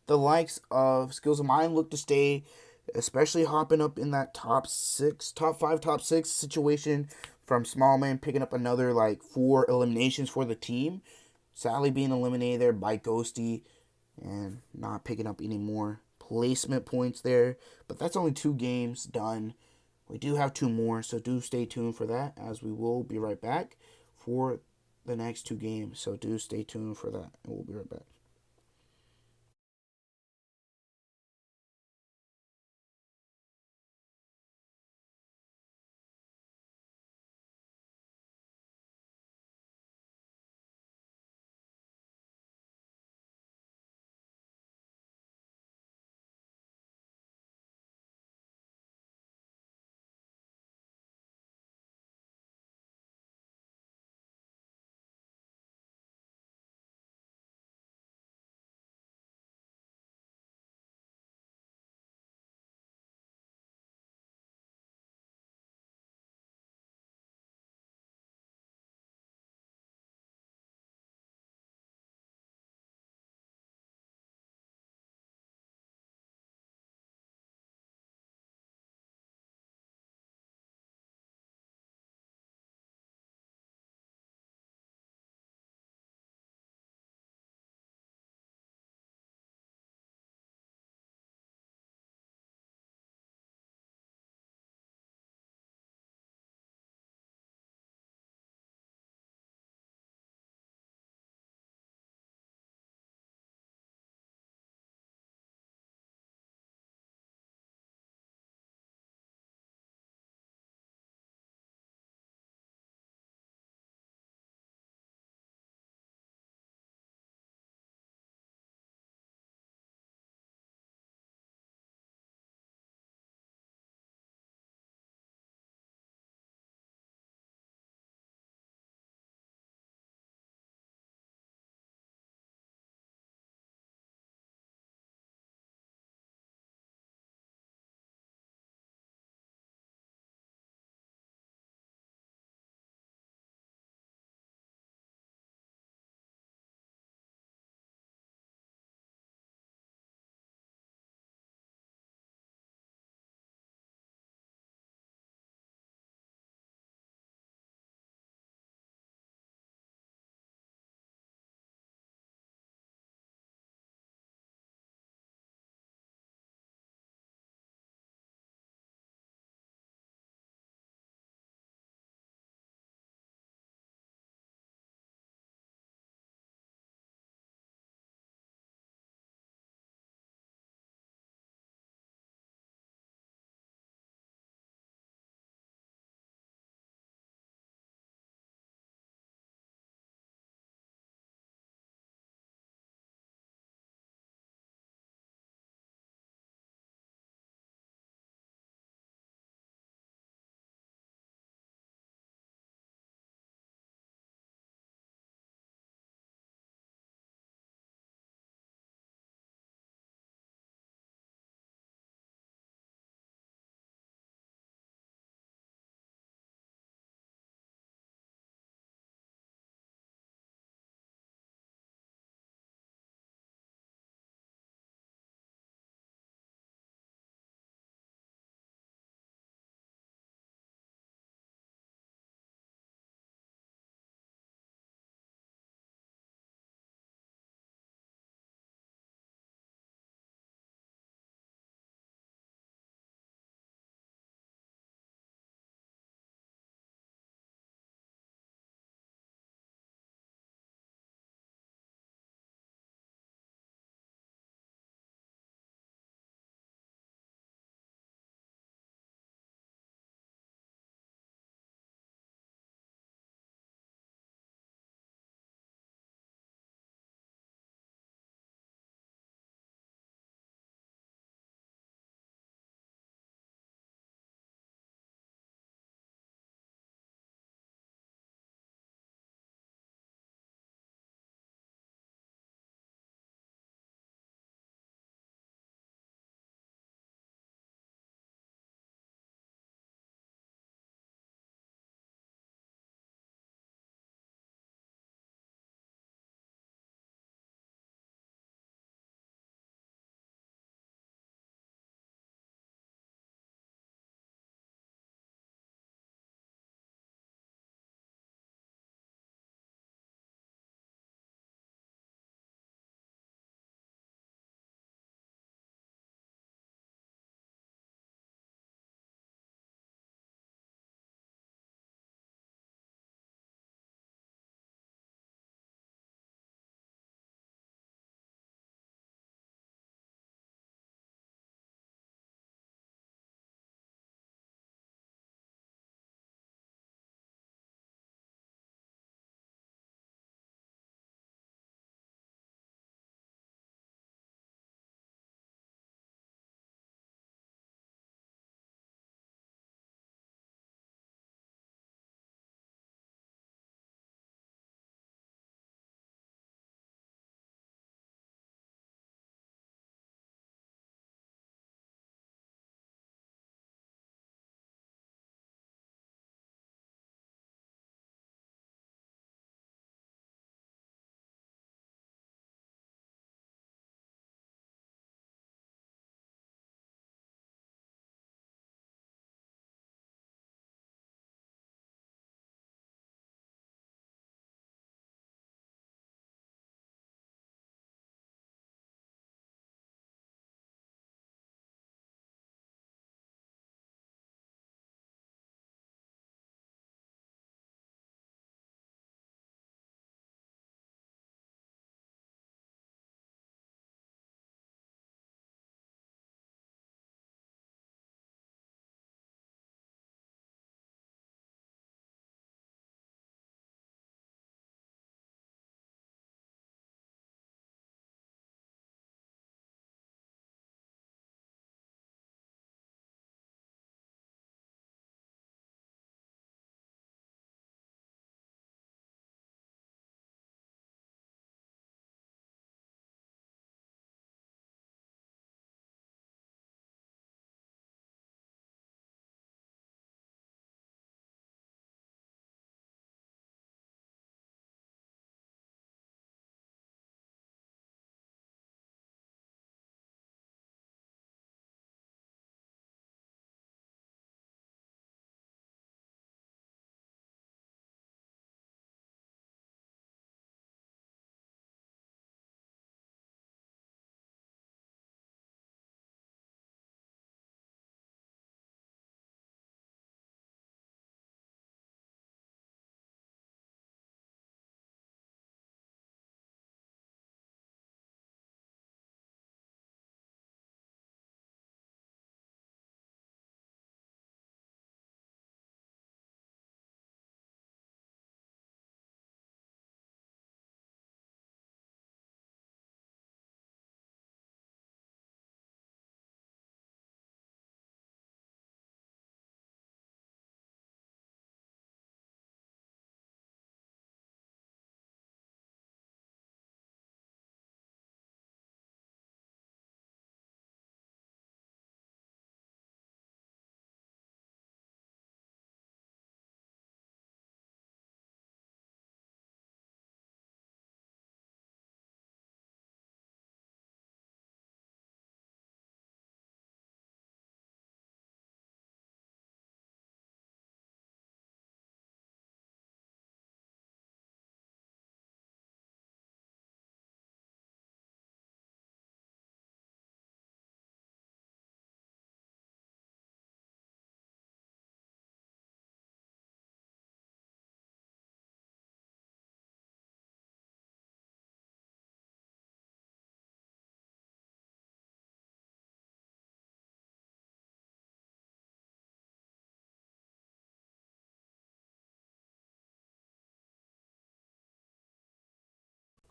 the likes of Skills of Mine look to stay, especially hopping up in that top 5, top 6 situation from Smallman, picking up another like 4 eliminations for the team. Sadly being eliminated there by Ghosty and not picking up any more placement points there. But that's only 2 games done. We do have 2 more, so do stay tuned for that, as we will be right back for the next 2 games. So do stay tuned for that, and we'll be right back.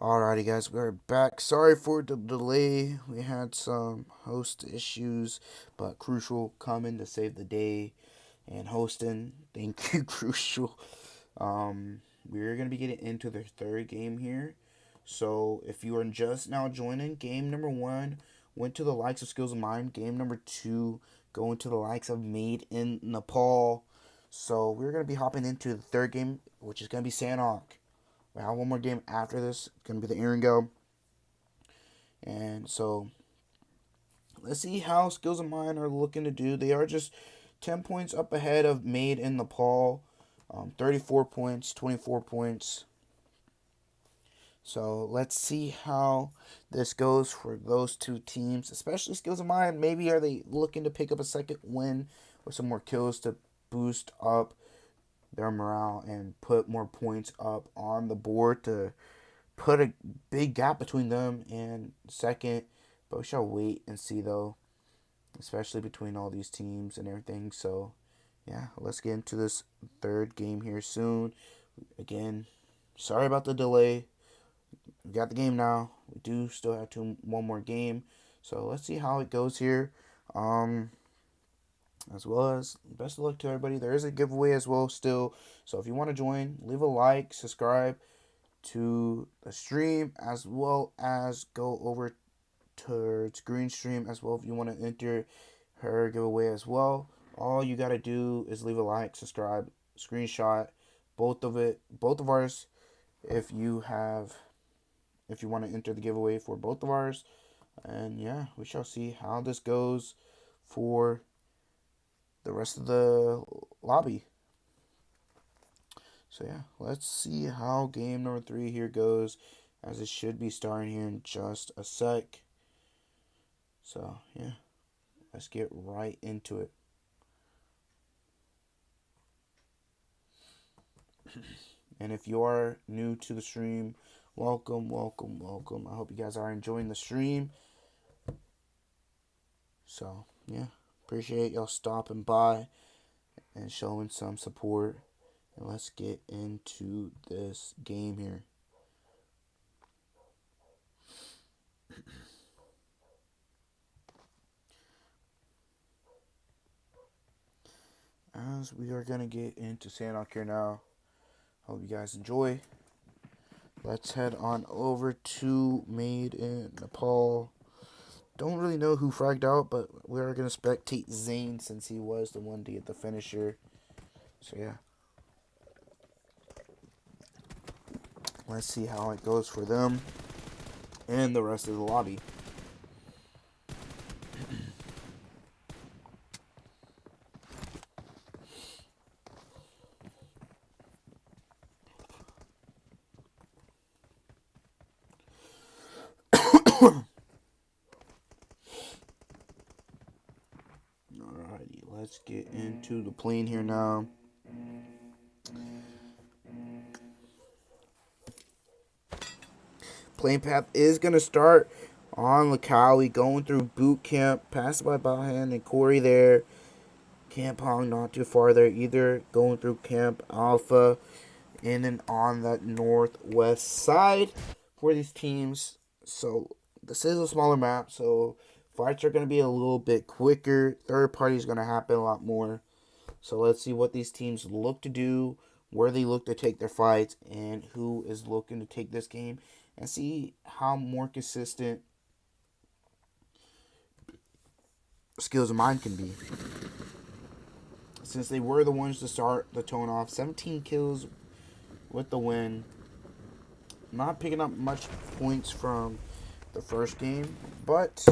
Alrighty, guys, we're back. Sorry for the delay. We had some host issues, but Crucial coming to save the day and hosting. Thank you, Crucial. We're gonna be getting into the third game here. So if you are just now joining, game number 1 went to the likes of Skills of Mine. Game number 2 going to the likes of Made in Nepal. So we're gonna be hopping into the third game, which is gonna be Sanhok. We have one more game after this. It's going to be the Go. And so, let's see how Skills of Mine are looking to do. They are just 10 points up ahead of Made in Nepal. 34 points, 24 points. So, let's see how this goes for those two teams. Especially Skills of Mine. Maybe are they looking to pick up a second win or some more kills to boost up their morale and put more points up on the board to put a big gap between them and second. But we shall wait and see, though, especially between all these teams and everything. So yeah, let's get into this third game here soon. Again, sorry about the delay. We got the game now. We do still have one more game, so let's see how it goes here. As well as best of luck to everybody. There is a giveaway as well still, so if you want to join, leave a like, subscribe to the stream, as well as go over to Green Stream as well if you want to enter her giveaway as well. All you got to do is leave a like, subscribe, screenshot both of ours if you want to enter the giveaway for both of ours. And yeah, we shall see how this goes for the rest of the lobby. So yeah, let's see how game number 3 here goes, as it should be starting here in just a sec. So yeah, let's get right into it. And if you are new to the stream, welcome, welcome, welcome. I hope you guys are enjoying the stream. So yeah, appreciate y'all stopping by and showing some support. And let's get into this game here. As we are going to get into Sanhok here now. Hope you guys enjoy. Let's head on over to Made in Nepal. Don't really know who fragged out, but we are going to spectate Zane since he was the one to get the finisher. So yeah. Let's see how it goes for them and the rest of the lobby. Alrighty, let's get into the plane here now. Plane path is going to start on Lakawi, going through boot camp, passed by Bahan and Corey there. Camp Hong not too far there either, going through Camp Alpha, in and on that northwest side for these teams. So this is a smaller map, so fights are going to be a little bit quicker. Third party is going to happen a lot more. So let's see what these teams look to do, where they look to take their fights, and who is looking to take this game, and see how more consistent Skills of Mine can be. Since they were the ones to start the tone off, 17 kills with the win. Not picking up much points from the first game, but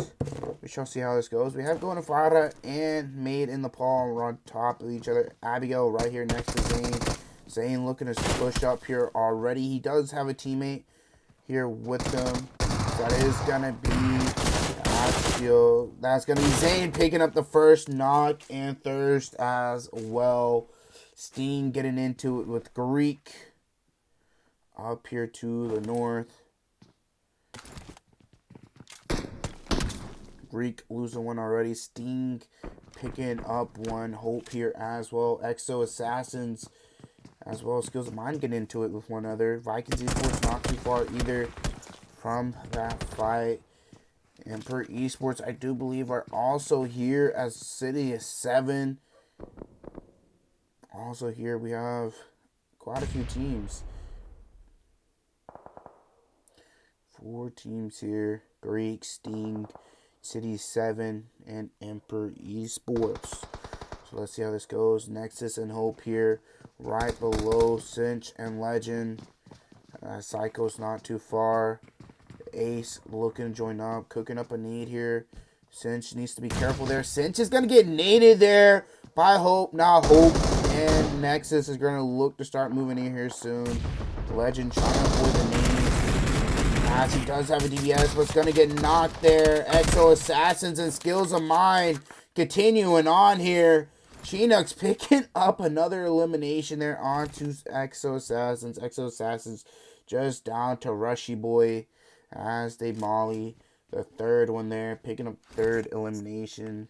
we shall see how this goes. We have going to Phyra and Made in Nepal on top of each other. Abigail right here next to Zane. Zane looking to push up here already. He does have a teammate here with them. That is going to be that's going to be Zane picking up the first knock, and Thirst as well. Sting getting into it with Greek up here to the north. Greek losing one already. Sting picking up one. Hope here as well. Exo Assassins as well as Skills of Mine getting into it with one other. Vikings Esports not too far either. from that fight. Emperor Esports, I do believe, are also here as INSIDIOUS 7. Also here we have quite a few teams. 4 teams here. Greek, Sting, INSIDIOUS 7, and Emperor Esports. So let's see how this goes. Nexus and Hope here. Right below Cinch and Legend. Psycho's not too far. Ace looking to join up. Cooking up a nade here. Cinch needs to be careful there. Cinch is going to get naded there by Hope. Now Hope and Nexus is going to look to start moving in here soon. Legend trying to avoid the nades. As he does have a DBS, but it's going to get knocked there. Exo Assassins and Skills of Mine continuing on here. Chinook's picking up another elimination there onto Exo Assassins. Exo Assassins just down to Rushy Boy as they molly the third one there, picking up third elimination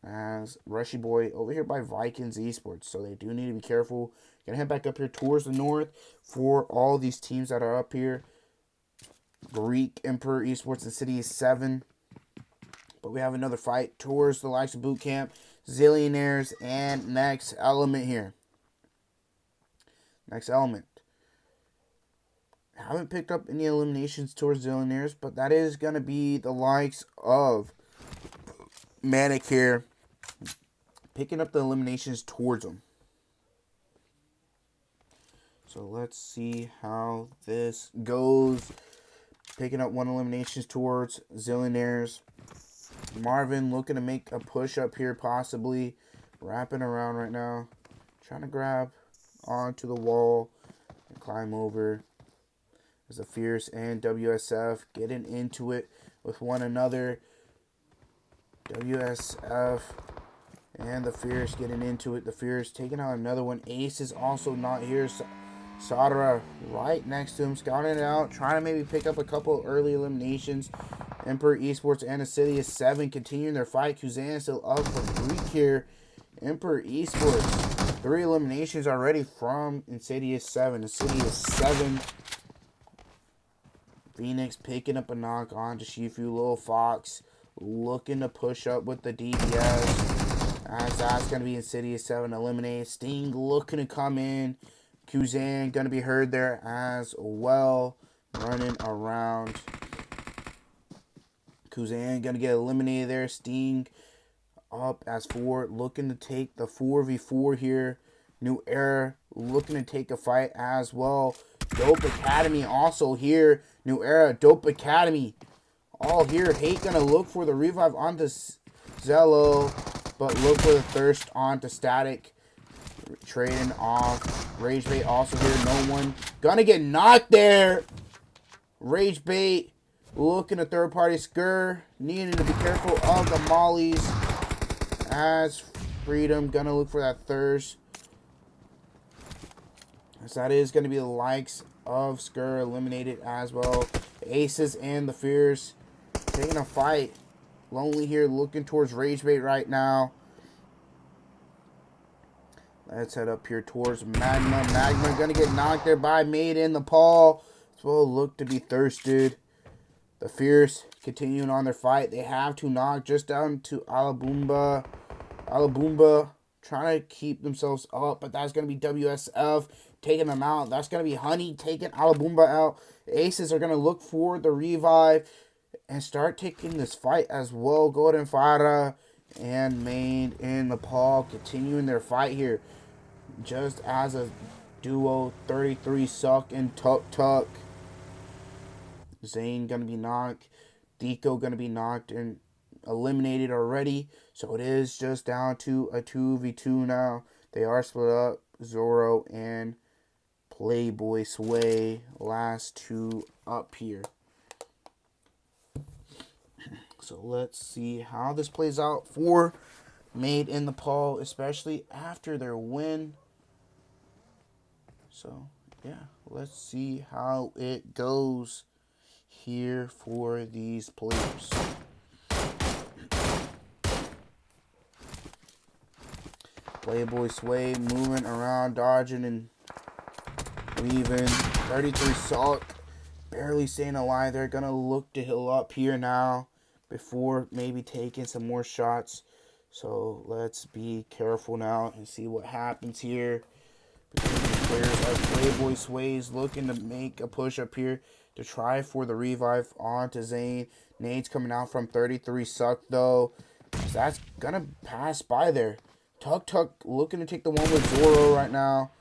as Rushy Boy over here by Vikings Esports. So they do need to be careful. Gonna head back up here towards the north for all these teams that are up here. Greek, Emperor Esports, and INSIDIOUS 7. But we have another fight towards the likes of Boot Camp, Zillionaires, and Next Element here. Next Element. Haven't picked up any eliminations towards Zillionaires, but that is going to be the likes of MANIC here. Picking up the eliminations towards them. So let's see how this goes. Picking up 1 eliminations towards Zillionaires. Marvin looking to make a push up here, possibly. Wrapping around right now. Trying to grab onto the wall and climb over. There's a Fierce and WSF getting into it with one another. WSF and the Fierce getting into it. The Fierce taking out another one. Ace is also not here. Sadara right next to him, scouting it out, trying to maybe pick up a couple early eliminations. Emperor Esports and INSIDIOUS 7 continuing their fight. Kuzan still up for Greek here. Emperor Esports, 3 eliminations already from INSIDIOUS 7. INSIDIOUS 7. Phoenix picking up a knock on to Shifu. Lil Fox looking to push up with the DBS. As that's going to be INSIDIOUS 7 eliminated. Sting looking to come in. Kuzan going to be heard there as well. Running around. Kuzan going to get eliminated there. Sting up as 4. Looking to take the 4v4 here. New Era looking to take a fight as well. Dope Academy also here. New Era, Dope Academy. All here. Hate going to look for the revive onto Zello. But look for the thirst onto Static. Trading off. Ragebait also here. No one gonna get knocked there. Ragebait looking at third party Skur. Needing to be careful of the mollies. As Freedom gonna look for that thirst. As that is gonna be the likes of Skur eliminated as well. Aces and the Fierce taking a fight. Lonely here looking towards Ragebait right now. Let's head up here towards Magma. Magma gonna get knocked there by Made in the Paul. Will look to be thirsted. The Fierce continuing on their fight. They have to knock just down to Alabumba. Alabumba trying to keep themselves up, but that's gonna be WSF taking them out. That's gonna be Honey taking Alabumba out. The Aces are gonna look for the revive and start taking this fight as well. Golden Phyra and Made in the Paul continuing their fight here. Just as a duo, 33 Suck and Tuk Tuk. Zane gonna be knocked. Deco gonna be knocked and eliminated already. So it is just down to a 2v2 now. They are split up. Zoro and Playboy Sway, last 2 up here. So let's see how this plays out for Made in the Paul, especially after their win. So, yeah, let's see how it goes here for these players. Playboy Sway moving around, dodging and weaving. 33 Salt barely staying alive. They're going to look to heal up here now before maybe taking some more shots. So let's be careful now and see what happens here. Between the players like Playboy Sways looking to make a push up here to try for the revive onto Zane. Nades coming out from 33 suck though. So that's going to pass by there. Tuk looking to take the one with Zoro right now.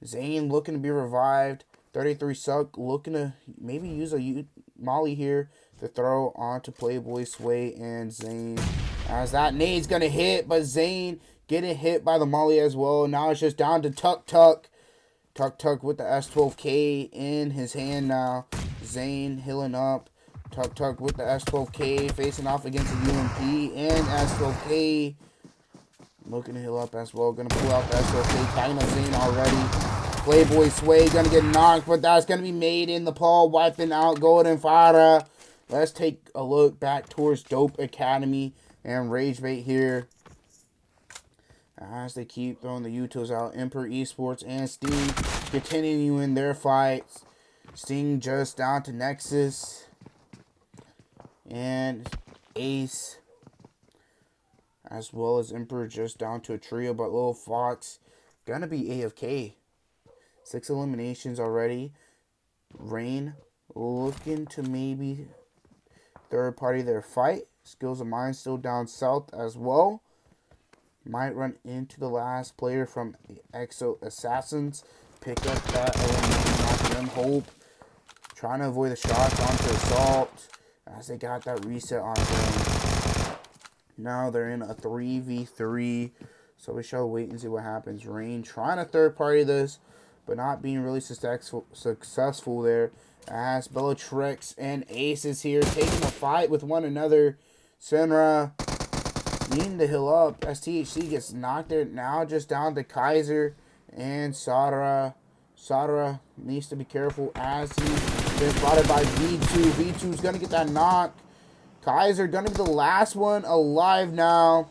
Zane looking to be revived. 33 suck looking to maybe use a molly here to throw onto Playboy Sway and Zane. As that nade's going to hit, but Zane getting hit by the molly as well. Now it's just down to Tuk. Tuk with the S12K in his hand now. Zane healing up. Tuk with the S12K facing off against the UMP and S12K. Looking to heal up as well. Going to pull out the S12K. Tagging up Zane already. Playboy Sway going to get knocked, but that's going to be made in the Paul, wiping out Golden Phyra. Let's take a look back towards Dope Academy and Ragebait here. As they keep throwing the utils out, Emperor Esports and Sting continuing their fights. Sting just down to Nexus. And Ace. As well as Emperor just down to a trio, but Little Fox going to be AFK. 6 eliminations already. Rain looking to maybe third party their fight. Skills of Mine still down south as well. Might run into the last player from IXIA Assassins. Pick up that elimination off them. Hope. Trying to avoid the shots onto Assault. As they got that reset on them. Now they're in a 3v3. So we shall wait and see what happens. Rain trying to third party this, but not being really successful there. As BELLATRIX and Ace is here taking a fight with one another. Senra needing to heal up. STHC gets knocked there. Now just down to Kaiser and Sadara. Sadara needs to be careful as he's been spotted by V2. V2's going to get that knock. Kaiser going to be the last one alive now.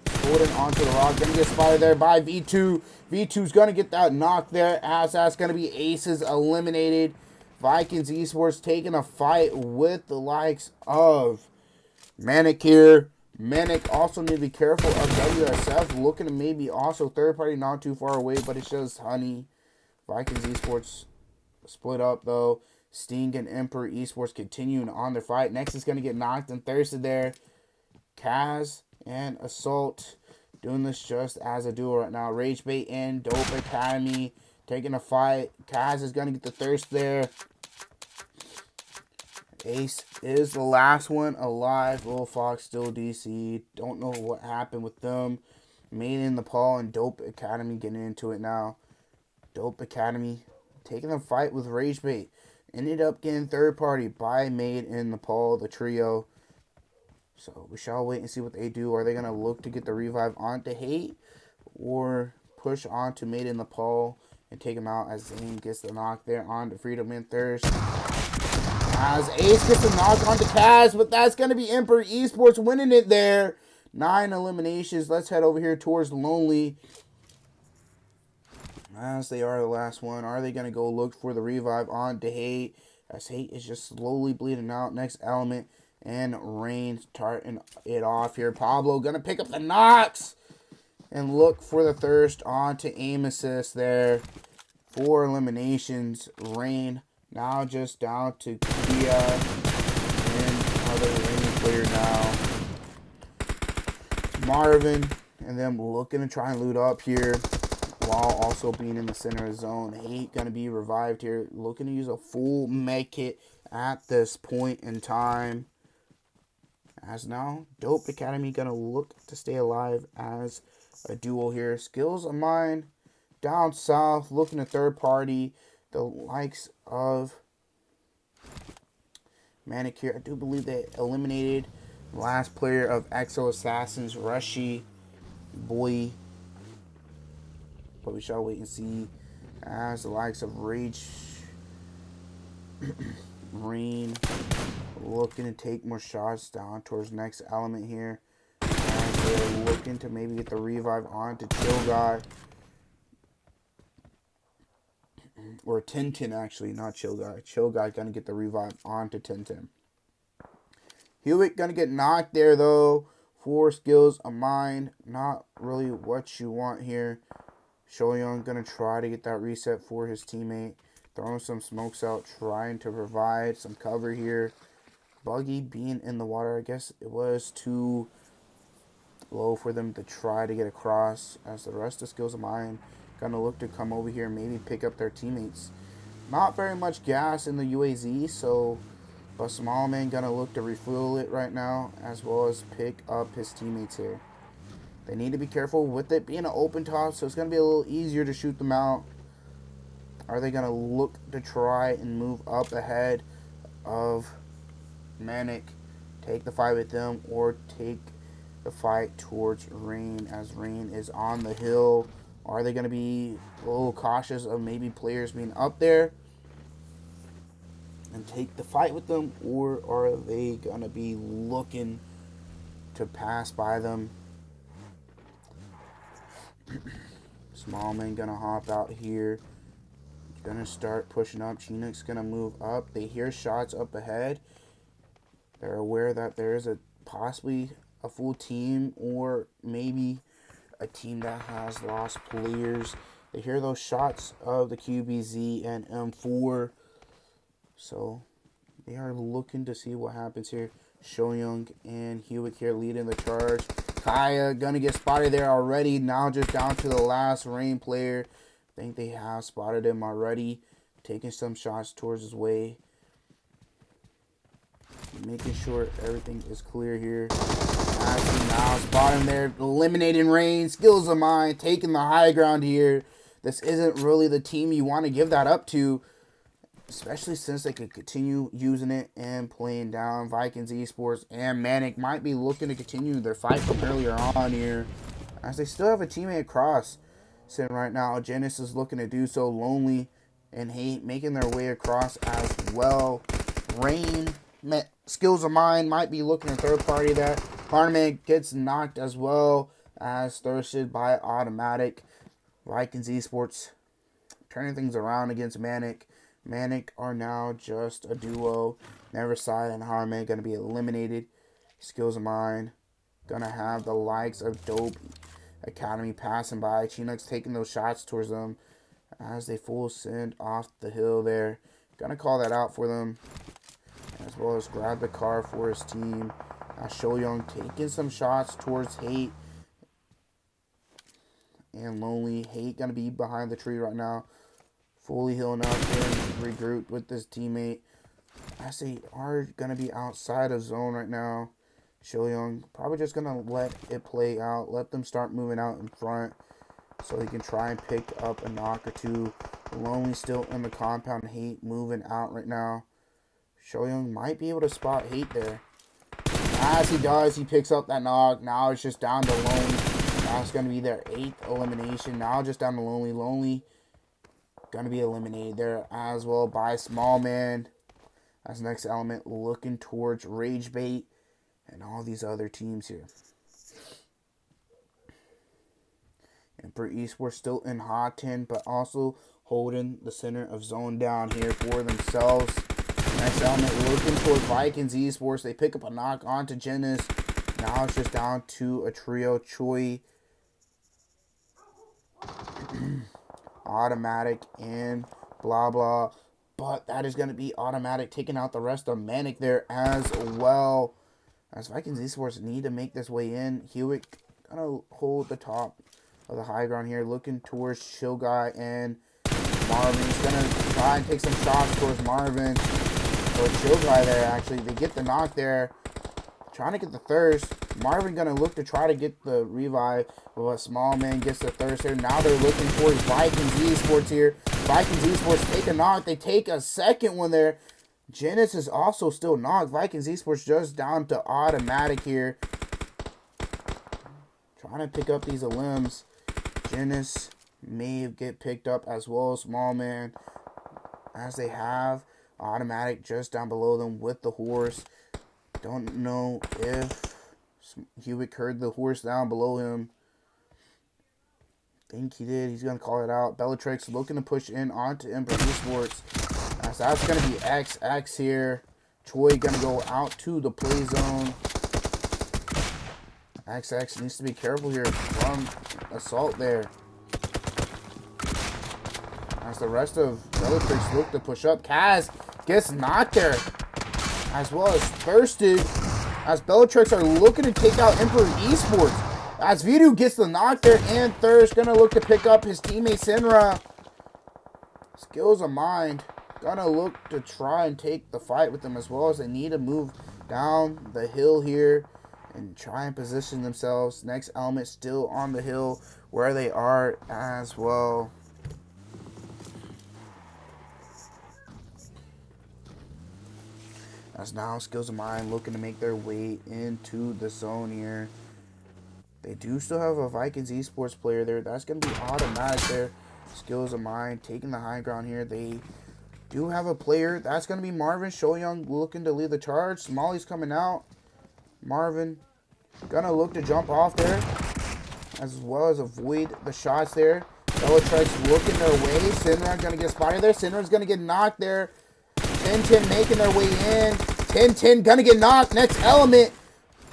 Holding onto the rock. Going to get spotted there by V2. V2's going to get that knock there as that's going to be Aces eliminated. Vikings Esports taking a fight with the likes of MANIC here. MANIC also need to be careful of WSF. Looking to maybe also third party not too far away, but it's just Zohnny. Vikings Esports split up though. Sting and Emperor Esports continuing on their fight. Next is going to get knocked and thirsted there. Kaz and Assault doing this just as a duo right now. Ragebait and Dope Academy taking a fight. Kaz is going to get the thirst there. Ace is the last one alive. Little Fox still DC. Don't know what happened with them. Made in Nepal and Dope Academy getting into it now. Dope Academy taking the fight with Ragebait. Ended up getting third party by Made in Nepal, the trio. So we shall wait and see what they do. Are they going to look to get the revive onto Hate or push on to Made in Nepal and take him out as Zane gets the knock there onto Freedom and Thirst? As Ace gets a knock onto Kaz, but that's going to be Emperor Esports winning it there. 9 eliminations. Let's head over here towards Lonely. As they are the last one. Are they going to go look for the revive onto Hate? As Hate is just slowly bleeding out. Next element. And Rain starting it off here. Pablo going to pick up the knocks. And look for the thirst onto aim assist there. 4 eliminations. Rain now just down to Kia and another Rain player now. Marvin and them looking to try and loot up here while also being in the center of the zone. Hate going to be revived here. Looking to use a full med kit at this point in time. As now, Dope Academy going to look to stay alive as a duo here. Skills of Mine down south. Looking at third party. The likes of MANIC here. I do believe they eliminated the last player of IXIA Assassins, Rushy Boy. But we shall wait and see as the likes of Rage Rain looking to take more shots down towards next element here. As they're looking to maybe get the revive on to Chill Guy. Or Tintin, actually, not Chill Guy. Chill Guy gonna get the revive onto Tintin. Hewitt gonna get knocked there, though. 4 skills of mine. Not really what you want here. Shoyoung gonna try to get that reset for his teammate. Throwing some smokes out, trying to provide some cover here. Buggy being in the water, I guess it was too low for them to try to get across, as the rest of skills of mine gonna look to come over here and maybe pick up their teammates. Not very much gas in the UAZ, so but Small Man gonna look to refuel it right now, as well as pick up his teammates here. They need to be careful with it being an open top, so it's gonna be a little easier to shoot them out. Are they gonna look to try and move up ahead of MANIC, take the fight with them, or take the fight towards Rain, as Rain is on the hill? Are they going to be a little cautious of maybe players being up there and take the fight with them, or are they going to be looking to pass by them? Small Man going to hop out here. Going to start pushing up. Chinook's going to move up. They hear shots up ahead. They're aware that there is possibly a full team, or maybe a team that has lost players. They hear those shots of the QBZ and M4. So they are looking to see what happens here. Shoyoung and Hewitt here leading the charge. Kaya gonna get spotted there already. Now just down to the last Rain player. I think they have spotted him already. Taking some shots towards his way. Making sure everything is clear here. Now spotting there, eliminating Rain. Skills of mine, taking the high ground here. This isn't really the team you want to give that up to, especially since they could continue using it and playing down. Vikings Esports and MANIC might be looking to continue their fight from earlier on here, as they still have a teammate across sitting right now. Genesis is looking to do so. Lonely and Hate making their way across as well. Rain, skills of mine, might be looking at third party that. Harman gets knocked as well, as thirsted by Automatic. Vikings Esports turning things around against MANIC. MANIC are now just a duo. Neverside and Harman going to be eliminated. Skills of mine going to have the likes of Dope Academy passing by. Chinook's taking those shots towards them as they full send off the hill there. Going to call that out for them, as well as grab the car for his team. Shoyoung taking some shots towards Hate and Lonely. Hate going to be behind the tree right now, fully healing up and regrouped with his teammate, as they are going to be outside of zone right now. Shoyoung probably just going to let it play out, let them start moving out in front so he can try and pick up a knock or two. Lonely still in the compound. Hate moving out right now. Shoyoung might be able to spot Hate there. As he does, he picks up that knock. Now it's just down to Lonely. That's going to be their 8th elimination. Now just down to Lonely. Lonely going to be eliminated there as well by Small Man. That's the next element, looking towards Ragebait and all these other teams here. And for Esports still in hot 10, but also holding the center of zone down here for themselves. Next element looking toward Vikings Esports. They pick up a knock onto Genis. Now it's just down to a trio. Choi, Automatic, and blah blah. But that is going to be Automatic taking out the rest of MANIC there as well. As Vikings Esports need to make this way in. Hewitt going to hold the top of the high ground here. Looking towards Chill Guy and Marvin. He's going to try and take some shots towards Marvin. Or Chill Guy there, actually. They get the knock there. Trying to get the thirst. Marvin going to look to try to get the revive. But Small Man gets the thirst here. Now they're looking towards Vikings Esports here. Vikings Esports take a knock. They take a second one there. Genis is also still knocked. Vikings Esports just down to Automatic here. Trying to pick up these limbs. Genis may get picked up as well as Small Man, as they have Automatic just down below them with the horse. Don't know if Hewitt heard the horse down below him. think he did. He's going to call it out. BELLATRIX looking to push in onto Esports. So that's going to be XX here. Choi going to go out to the play zone. XX needs to be careful here from assault there. As the rest of BELLATRIX look to push up. Kaz gets knocked there. As well as thirsted. As BELLATRIX are looking to take out Emperor Esports. As Vidu gets the knock there, and Thirst gonna look to pick up his teammate Sinra. Skills of Mind gonna look to try and take the fight with them, as well as they need to move down the hill here and try and position themselves. Next element still on the hill where they are as well. As now Skills of Mind looking to make their way into the zone here. They do still have a Vikings Esports player there. That's going to be automatic there. Skills of Mind taking the high ground here. They do have a player. That's going to be Marvin Shoyoung looking to lead the charge. Smalley's coming out. Marvin going to look to jump off there, as well as avoid the shots there. BELLATRIX looking their way. Sinra going to get spotted there. Sinra's going to get knocked there. 10-10 making their way in. 10-10 going to get knocked. Next element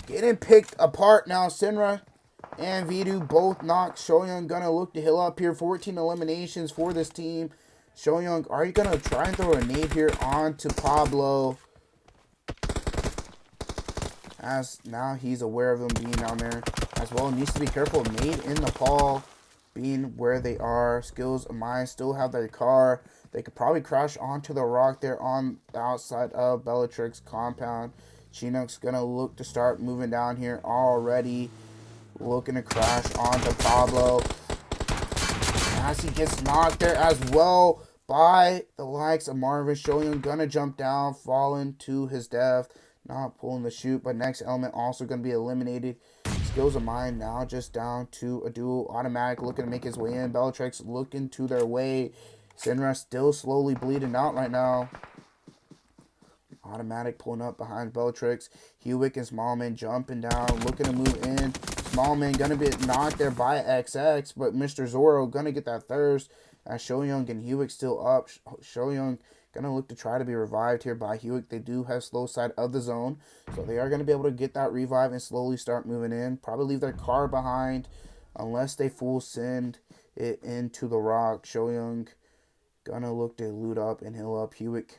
getting picked apart now. Sinra and Vidu both knocked. Shoyoung gonna look to heal up here. 14 eliminations for this team. Shoyoung, are you gonna try and throw a nade here onto Pablo? As now he's aware of them being down there. As well, needs to be careful. Nade in Nepal being where they are. Skills of Mind still have their car. They could probably crash onto the rock there on the outside of BELLATRIX compound. Chinook's gonna look to start moving down here already. Looking to crash onto Pablo. As he gets knocked there as well by the likes of Marvin Shoyoung. Gonna jump down, falling to his death. Not pulling the shoot, but next element also gonna be eliminated. Skills of Mind now just down to a duo. Automatic looking to make his way in. BELLATRIX looking to their way. Sinra still slowly bleeding out right now. Automatic pulling up behind BELLATRIX. Hewick and Smallman jumping down, looking to move in. Smallman gonna be knocked there by XX, but Mr. Zorro gonna get that thirst. As Shoyoung and Hewick still up. Shoyoung gonna look to try to be revived here by Hewick. They do have slow side of the zone, so they are gonna be able to get that revive and slowly start moving in. Probably leave their car behind unless they full send it into the rock. Shoyoung gonna look to loot up and heal up. Hewick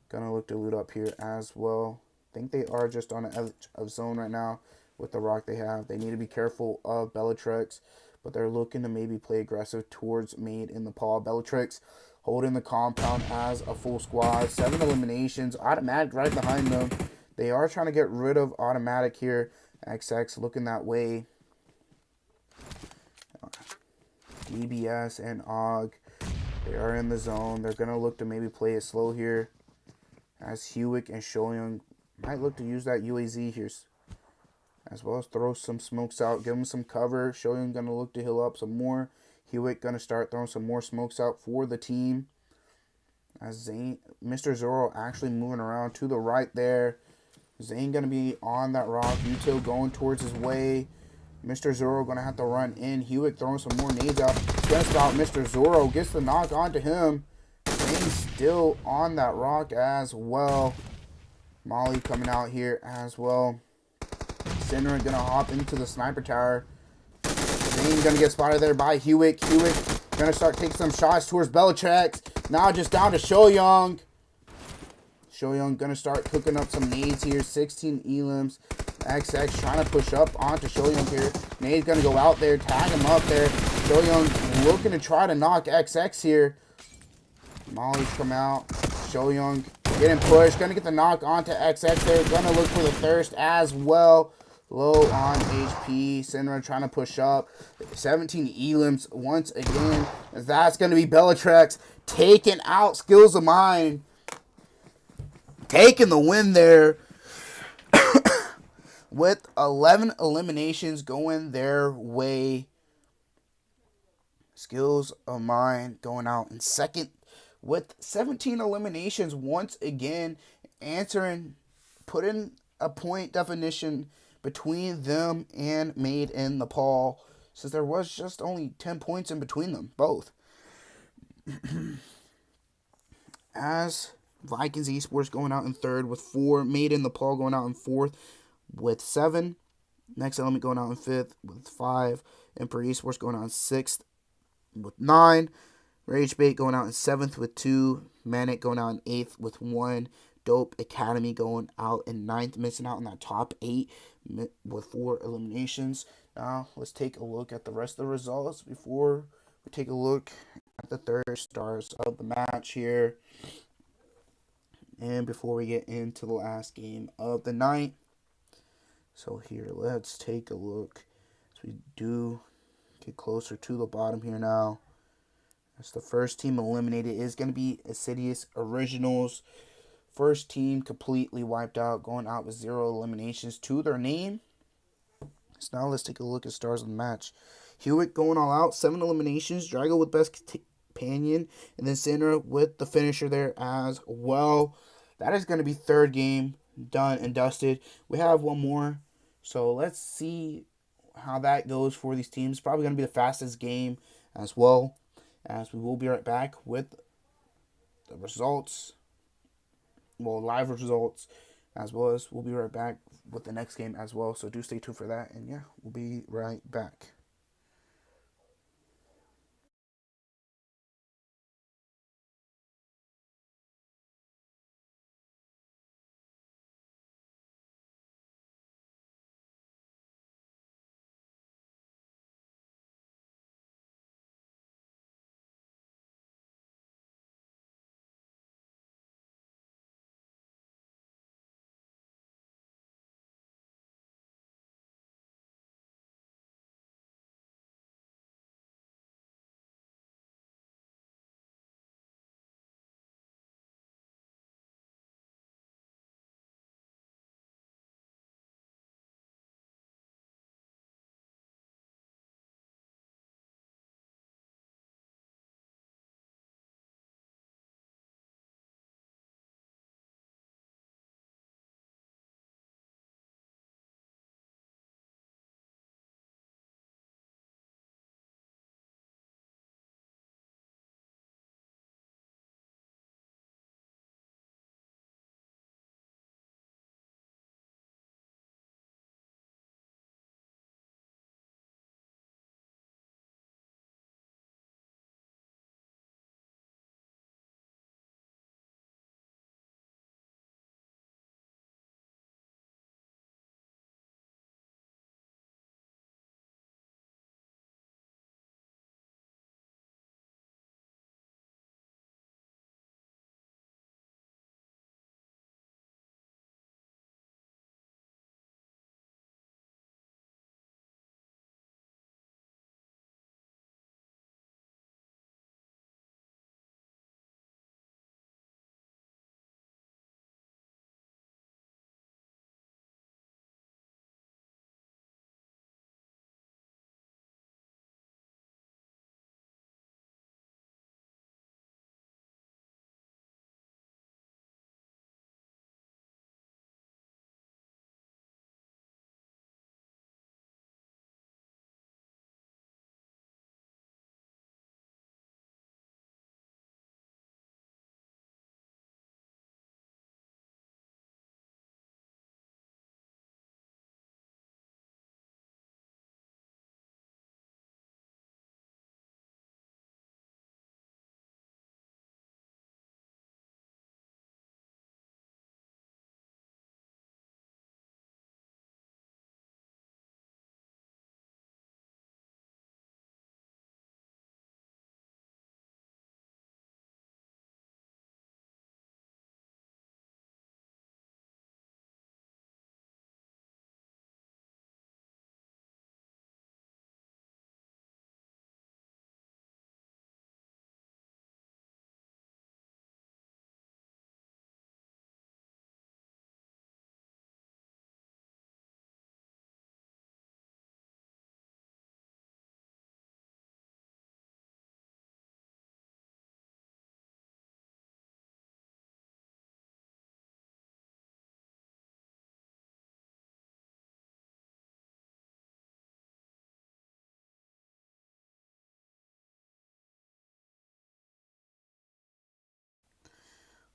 gonna look to loot up here as well. I think they are just on the edge of zone right now with the rock they have. They need to be careful of BELLATRIX, but they're looking to maybe play aggressive towards Made in the paw. BELLATRIX holding the compound as a full squad. 7 eliminations. Automatic right behind them. They are trying to get rid of Automatic here. XX looking that way. DBS and Og, they are in the zone. They're going to look to maybe play it slow here, as Hewick and Shoyoung might look to use that UAZ here, as well as throw some smokes out, give them some cover. Shoyoung going to look to heal up some more. Hewick going to start throwing some more smokes out for the team. As Zane, Mr. Zorro actually moving around to the right there. Zane going to be on that rock. Util going towards his way. Mr. Zorro going to have to run in. Hewick throwing some more nades out. Just about Mr. Zorro gets the knock onto him. Zane's still on that rock as well. Molly coming out here as well. Sinner gonna hop into the sniper tower. Zane gonna get spotted there by Hewick. Hewick gonna start taking some shots towards BELLATRIX. Now just down to Shoyoung. Shoyoung gonna start cooking up some nades here. 16 elims. XX trying to push up onto Shoyoung here. Nade's gonna go out there, tag him up there. Shoyoung looking to try to knock XX here. Molly's come out. Shoyoung getting pushed. Gonna get the knock onto XX there. Gonna look for the thirst as well. Low on HP. Sinra trying to push up. 17 elims once again. That's gonna be BELLATRIX taking out Skills of Mind. Taking the win there. With 11 eliminations going their way. Skills of Mind going out in second with 17 eliminations once again, putting a point definition between them and Made in Nepal. since there was just only 10 points in between them both. As Vikings Esports going out in third with 4, Made in Nepal going out in fourth with 7, Next Element going out in fifth with 5, Emperor Esports going out in sixth with 9, Ragebait going out in seventh with 2, MANIC going out in eighth with 1, Dope Academy going out in ninth, missing out on that top 8 with 4 eliminations. Now let's take a look at the rest of the results before we take a look at the third stars of the match here. And before we get into the last game of the night. So here, let's take a look as we do get closer to the bottom here now. As the first team eliminated is going to be INSIDIOUS Originals. First team completely wiped out, going out with 0 eliminations to their name. So now let's take a look at stars of the match. Hewitt going all out, 7 eliminations. Drago with best companion, and then Sinner with the finisher there as well. That is going to be third game done and dusted. We have one more, so let's see how that goes for these teams. Probably going to be the fastest game as well, as we will be right back with the results, well, live results, as well as we'll be right back with the next game as well. So do stay tuned for that, and yeah, we'll be right back.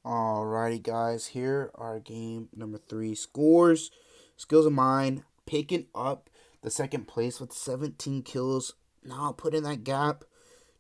Alrighty, guys. Here are game number 3 scores. Skills of mine picking up the second place with 17 kills. Now putting that gap,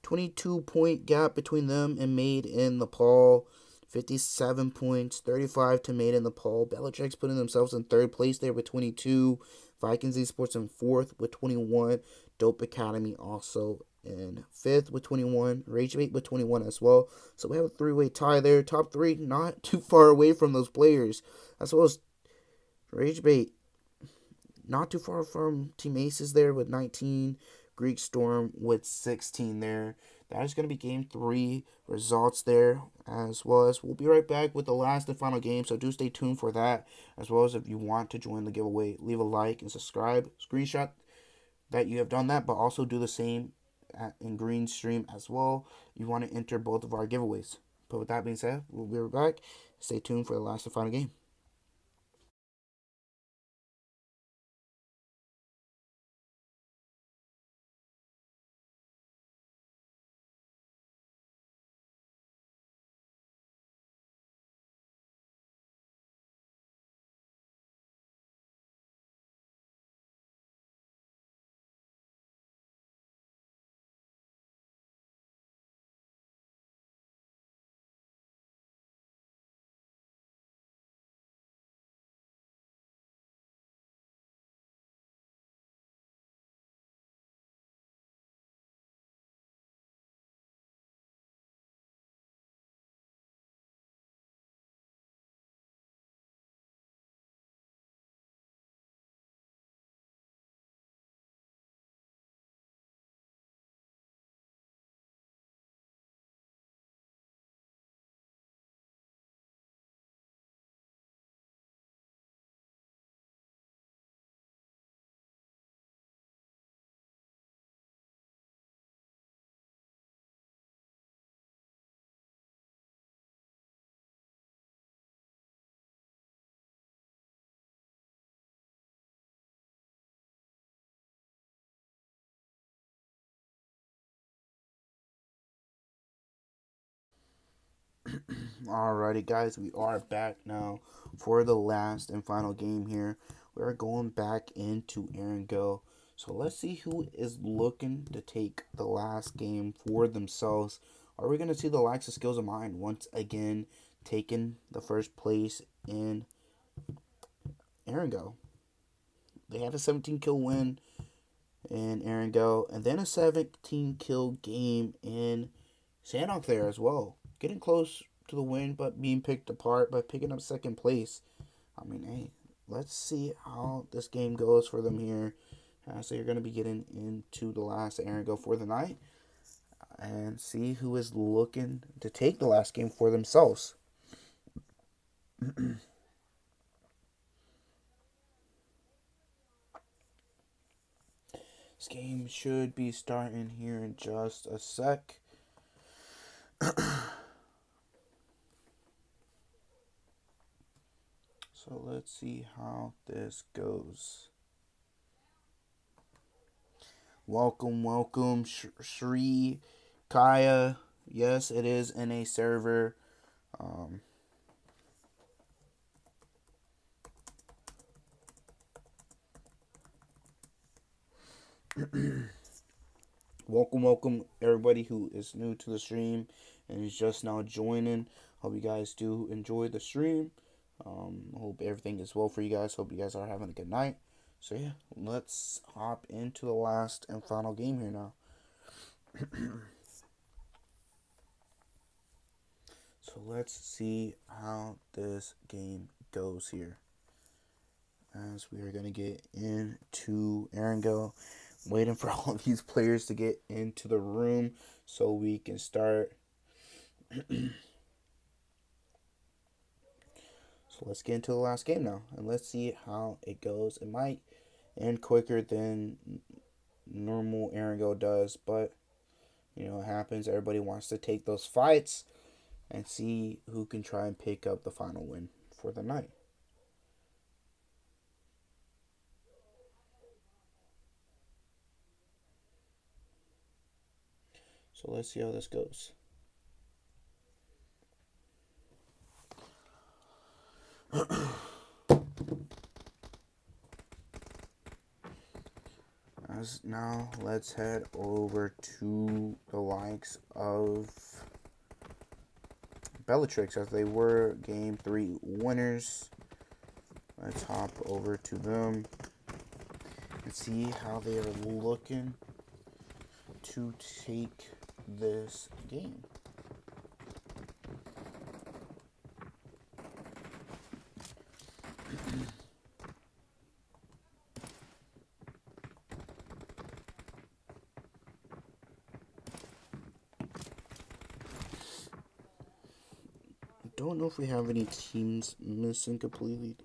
22-point gap between them and Made in Nepal. 57 points, 35 to Made in Nepal. BELLATRIX putting themselves in third place there with 22. Vikings Esports in fourth with 21. Dope Academy also in fifth with 21. Ragebait with 21 as well. So we have a three-way tie there. Top three, not too far away from those players. As well as Ragebait, not too far from Team Aces there with 19. Greek Storm with 16 there. That is going to be game 3 results there, as well as we'll be right back with the last and final game. So do stay tuned for that, as well as if you want to join the giveaway, leave a like and subscribe. Screenshot that you have done that, but also do the same in green stream as well. You want to enter both of our giveaways. But with that being said, we'll be right back. Stay tuned for the last and final game. Alrighty, guys, we are back now for the last and final game here. We're going back into Aaron Go. So let's see who is looking to take the last game for themselves. Are we going to see the likes of Skills of Mine once again taking the first place in Aaron Go? They had a 17 kill win in Aaron Go, and then a 17 kill game in Sanok there as well. Getting close to the win, but being picked apart by picking up second place. I mean, hey, let's see how this game goes for them here. So you're going to be getting into the last Aaron Go for the night and see who is looking to take the last game for themselves. This game should be starting here in just a sec. So let's see how this goes. Welcome, Shri Kaya. Yes, it is in a server. Welcome, everybody who is new to the stream and is just now joining. Hope you guys do enjoy the stream. Hope everything is well for you guys. Hope you guys are having a good night. So yeah, let's hop into the last and final game here now. So let's see how this game goes here. As we are going to get into Aaron Go. Waiting for all these players to get into the room so we can start. So let's get into the last game now, and let's see how it goes. It might end quicker than normal Aaron Go does, but you know, it happens. Everybody wants to take those fights and see who can try and pick up the final win for the night. So let's see how this goes. As now, let's head over to the likes of BELLATRIX, as they were Game 3 winners. Let's hop over to them and see how they are looking to take this game. Don't know if we have any teams missing completely.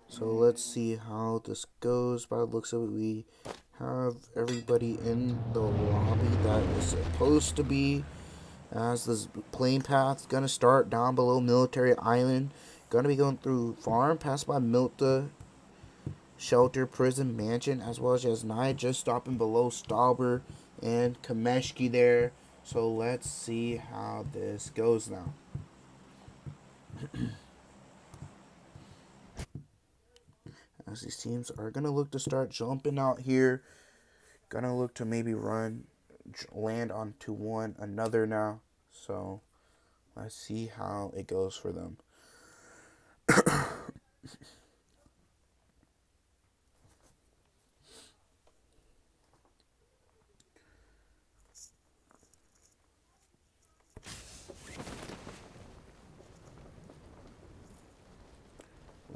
So let's see how this goes. By the looks of it, we have everybody in the lobby that is supposed to be. As this plane path gonna start down below Military Island. Gonna be going through farm, pass by Milta, Shelter, Prison, Mansion, as well as Jasnai, just stopping below Stauber and Kameshki there. So let's see how this goes now. As these teams are going to look to start jumping out here. Going to look to maybe land onto one another now. So let's see how it goes for them.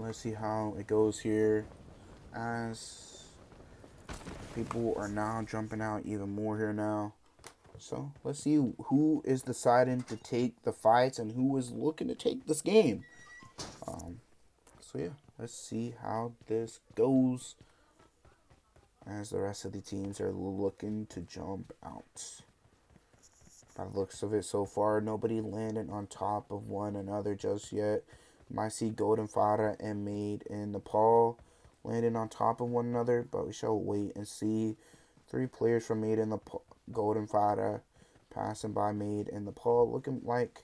Let's see how it goes here, as people are now jumping out even more here now. So let's see who is deciding to take the fights and who is looking to take this game. So yeah, let's see how this goes, as the rest of the teams are looking to jump out. By the looks of it so far, nobody landed on top of one another just yet. Might see Golden Phyra and Made in Nepal landing on top of one another, but we shall wait and see. 3 players from Made in Nepal, Golden Phyra passing by Made in Nepal, looking like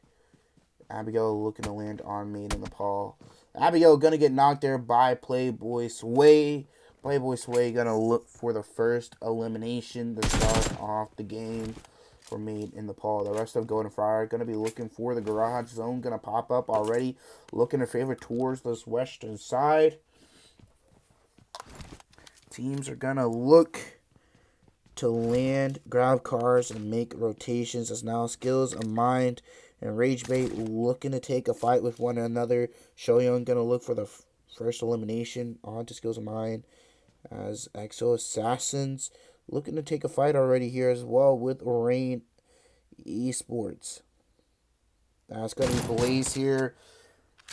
Abigail looking to land on Made in Nepal. Abigail gonna get knocked there by Playboy Sway. Playboy Sway gonna look for the first elimination to start off the game for Made in Nepal. The rest of Golden Phyra going to be looking for the garage zone. Going to pop up already. Looking to favor towards this western side. Teams are going to look to land, grab cars, and make rotations. As now Skills, A Mind, and Ragebait looking to take a fight with one another. Shoyoung going to look for the first elimination onto Skills, A Mind. As Exo Assassins looking to take a fight already here as well with Rain Esports. That's going to be Blaze here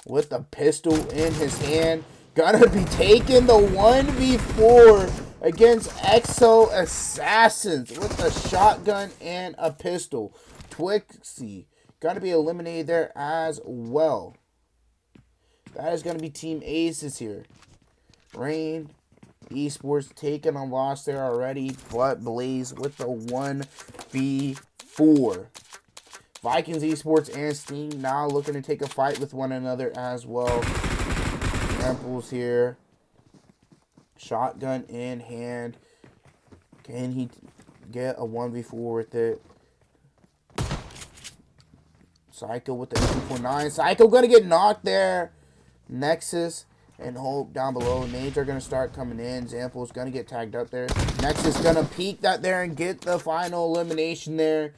with a pistol in his hand. Gonna be taking the 1v4 against Exo Assassins with a shotgun and a pistol. Twixie gonna be eliminated there as well. That is gonna be Team Aces here. Rain Esports taking a loss there already, but Blaze with the 1v4. Vikings Esports and Sting now looking to take a fight with one another as well. Temples here. Shotgun in hand. Can he get a 1v4 with it? Psycho with the 249. Psycho gonna get knocked there. Nexus and Hope down below. Nades are going to start coming in. Zample's going to get tagged up there. Nexus going to peek that there and get the final elimination there.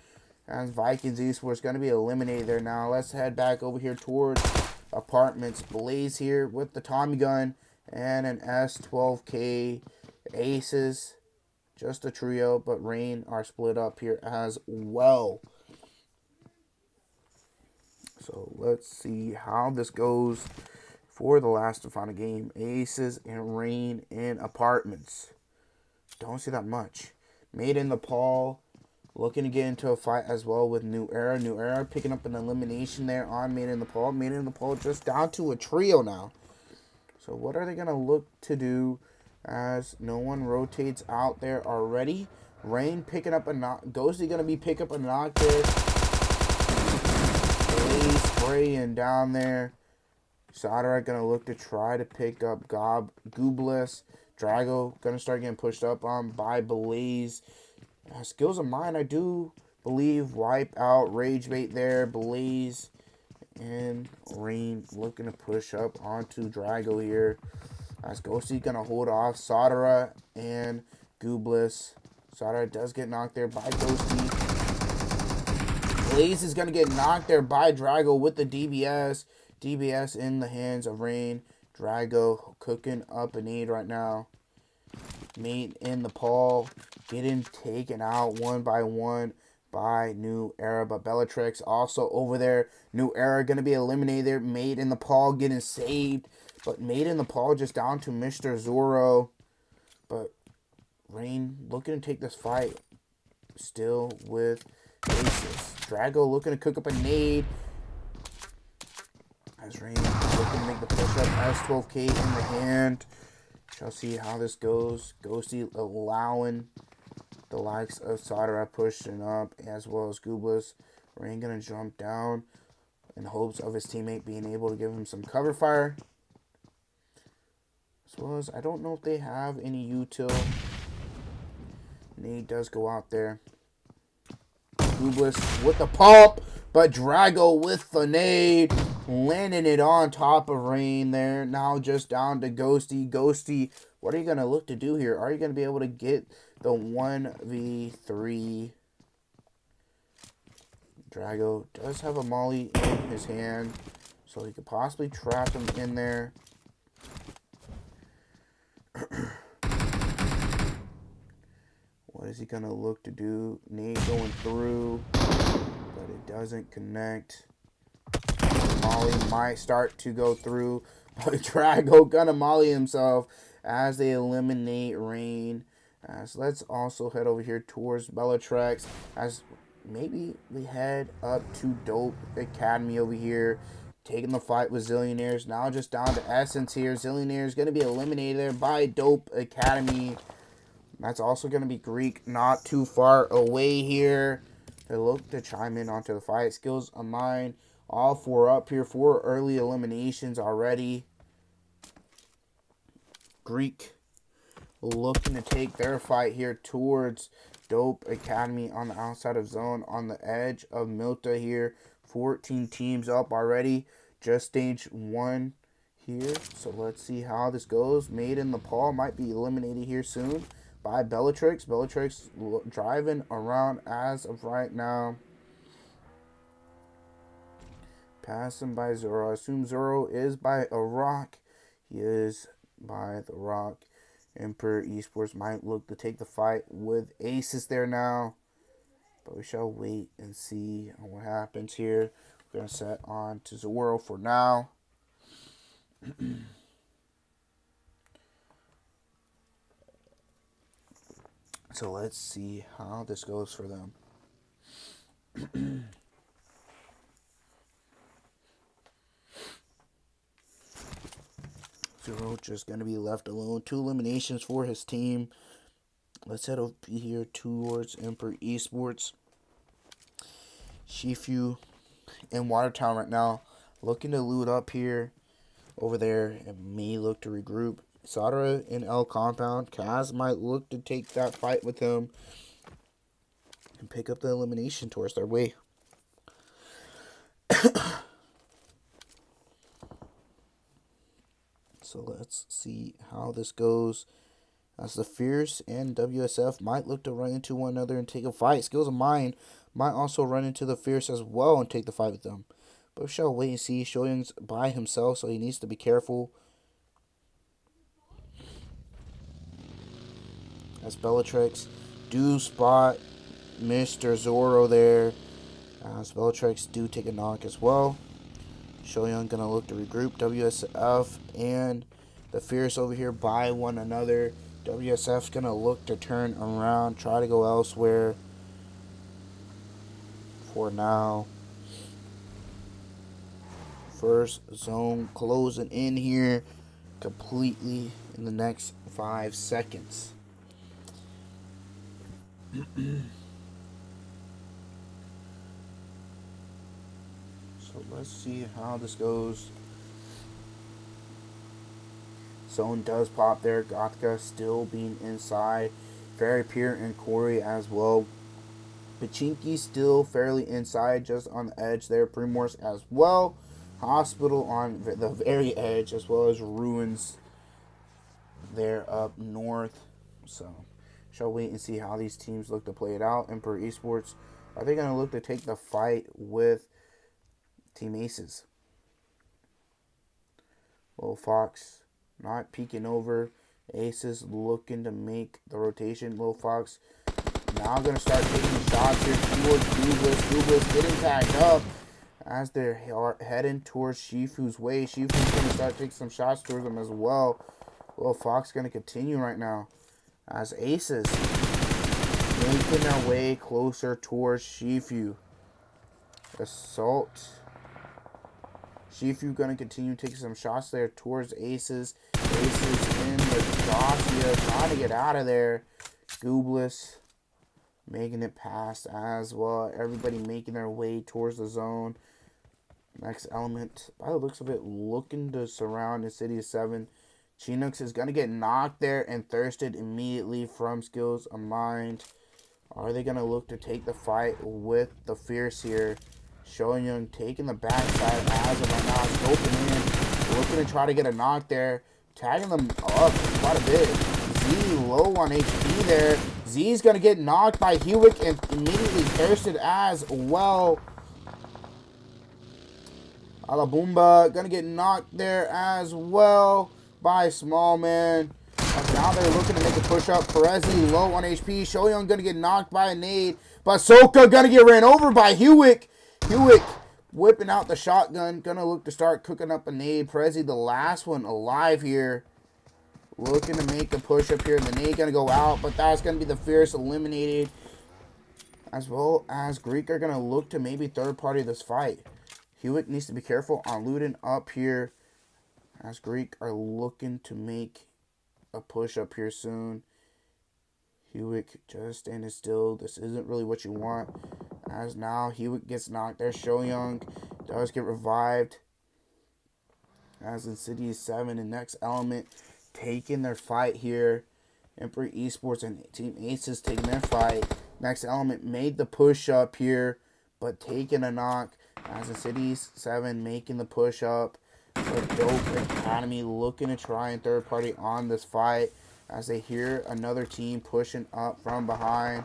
As Vikings Esports going to be eliminated there now. Let's head back over here towards apartments. Blaze here with the Tommy gun and an S12K. Aces, just a trio, but Rain are split up here as well. So let's see how this goes for the last and final game. Aces and Rain in apartments. Don't see that much. Made in Nepal looking to get into a fight as well with New Era. New Era picking up an elimination there on Made in Nepal. Made in Nepal just down to a trio now. So what are they going to look to do as no one rotates out there already? Rain picking up a knock. Ghosty going to be pick up a knock there. spraying down there. Sadara gonna look to try to pick up Goobless. Drago gonna start getting pushed up on by Blaze. Skills of mine, I do believe, wipe out Ragebait there. Blaze and Rain looking to push up onto Drago here. As Ghosty gonna hold off Sadara and Goobless. Sadara does get knocked there by Ghosty. Blaze is gonna get knocked there by Drago with the DBS. DBS in the hands of Rain. Drago cooking up a nade right now. Mate in the Paul. Getting taken out one by one by New Era. But BELLATRIX also over there. New Era going to be eliminated there. Mate in the Paul getting saved. But Mate in the Paul just down to Mr. Zoro. But Rain looking to take this fight. Still with Aces. Drago looking to cook up a nade. As Rain looking to make the push-up. S12K in the hand. Shall see how this goes. Ghosty allowing the likes of Sadara pushing up, as well as Goobless. Rain gonna jump down in hopes of his teammate being able to give him some cover fire. As well as, I don't know if they have any util. Nade does go out there. Goobless with the pump, but Drago with the nade. Landing it on top of Rain there. Now just down to Ghosty. Ghosty, what are you going to look to do here? Are you going to be able to get the 1v3? Drago does have a molly in his hand, so he could possibly trap him in there. What is he going to look to do? Nade going through, but it doesn't connect. Molly might start to go through, but Drago gonna molly himself as they eliminate Rain. As let's also head over here towards BELLATRIX, as maybe we head up to Dope Academy over here, taking the fight with Zillionaires. Now just down to Essence here. Zillionaires gonna be eliminated there by Dope Academy. That's also gonna be Greek, not too far away here. They look to chime in onto the fight. Skills of mine. All four up here. 4 early eliminations already. Greek looking to take their fight here towards Dope Academy on the outside of zone. On the edge of Milta here. 14 teams up already. Just stage 1 here. So let's see how this goes. Made in the Paul might be eliminated here soon by BELLATRIX. BELLATRIX driving around as of right now. Passing by Zoro. I assume Zoro is by a rock. He is by the rock. Emperor Esports might look to take the fight with Aces there now. But we shall wait and see what happens here. We're going to set on to Zoro for now. So let's see how this goes for them. Zoro just going to be left alone. 2 eliminations for his team. Let's head over here towards Emperor Esports. Shifu in Watertown right now. Looking to loot up here. Over there. And may look to regroup. Sadara in L compound. Kaz might look to take that fight with him. And pick up the elimination towards their way. So let's see how this goes. As the Fierce and WSF might look to run into one another and take a fight. Skills of mine might also run into the Fierce as well and take the fight with them. But we shall wait and see. Shoyung's by himself, so he needs to be careful. As BELLATRIX do spot Mr. Zoro there. As BELLATRIX do take a knock as well. Shoyung gonna look to regroup. WSF and the Fierce over here by one another. WSF's gonna look to turn around, try to go elsewhere for now. First zone closing in here completely in the next 5 seconds. So So let's see how this goes. Zone does pop there. Gothka still being inside. Fairy Pier and Corey as well. Pachinki still fairly inside, just on the edge there. Primorse as well. Hospital on the very edge, as well as Ruins there up north. So, shall wait and see how these teams look to play it out. Emperor Esports, are they going to look to take the fight with Team Aces? Little Fox not peeking over. Aces looking to make the rotation. Little Fox now going to start taking shots here towards Googless. Googless getting tagged up as they're heading towards Shifu's way. Shifu's going to start taking some shots towards them as well. Little Fox going to continue right now as Aces making their way closer towards Shifu. Assault. Shifu going to continue taking some shots there towards Aces. Aces in the dossier, trying to get out of there. Googless making it past as well. Everybody making their way towards the zone. Next element, by the looks of it, looking to surround Insidious 7. Chinook is going to get knocked there and thirsted immediately from Skills of Mind. Are they going to look to take the fight with the Fierce here? Shoyoung taking the backside as of right now. Scoping in. Looking to try to get a knock there. Tagging them up quite a bit. Z low on HP there. Z's going to get knocked by Hewick and immediately thirsted as well. Alabumba going to get knocked there as well by Small Man. Now they're looking to make a push up. Perezi low on HP. Shoyoung going to get knocked by a nade. But Soka going to get ran over by Hewick. Hewick whipping out the shotgun. Going to look to start cooking up a nade. Perezi the last one alive here. Looking to make a push up here. The nade going to go out. But that's going to be the Fierce eliminated. As well as Greek are going to look to maybe third party this fight. Hewick needs to be careful on looting up here. As Greek are looking to make a push up here soon. Hewick just standing still. This isn't really what you want. As now Hewick gets knocked there. Shoyoung does get revived. As Insidious 7 and Next Element taking their fight here. Emperor Esports and Team Aces taking their fight. Next Element made the push up here, but taking a knock. As Insidious 7 making the push up. The Dope Academy looking to try and third party on this fight. As they hear another team pushing up from behind.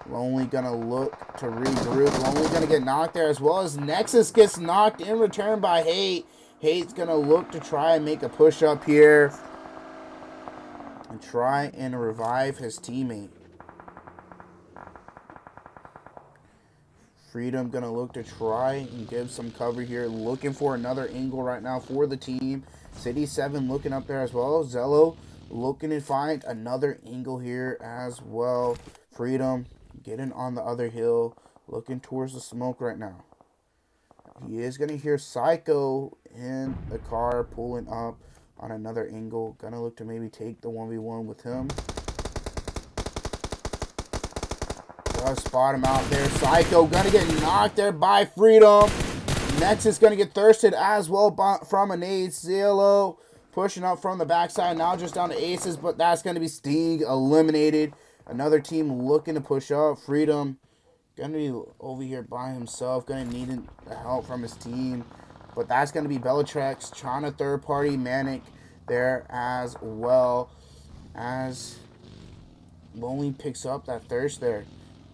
Lonely gonna look to regroup. Lonely gonna get knocked there, as well as Nexus gets knocked in return by Hate. Hate's gonna look to try and make a push up here and try and revive his teammate. Freedom gonna look to try and give some cover here. Looking for another angle right now for the team. City 7 looking up there as well. Zello looking to find another angle here as well. Freedom getting on the other hill. Looking towards the smoke right now. He is gonna hear Psycho in the car pulling up on another angle. Gonna look to maybe take the 1v1 with him. Does spot him out there. Psycho gonna get knocked there by Freedom. Nexus gonna get thirsted as well from a nade. Zillow pushing up from the backside. Now just down to Aces, but that's gonna be Sting eliminated. Another team looking to push up. Freedom gonna be over here by himself. Gonna need the help from his team. But that's gonna be BELLATRIX trying to third party MANIC there as well. As Lonely picks up that thirst there.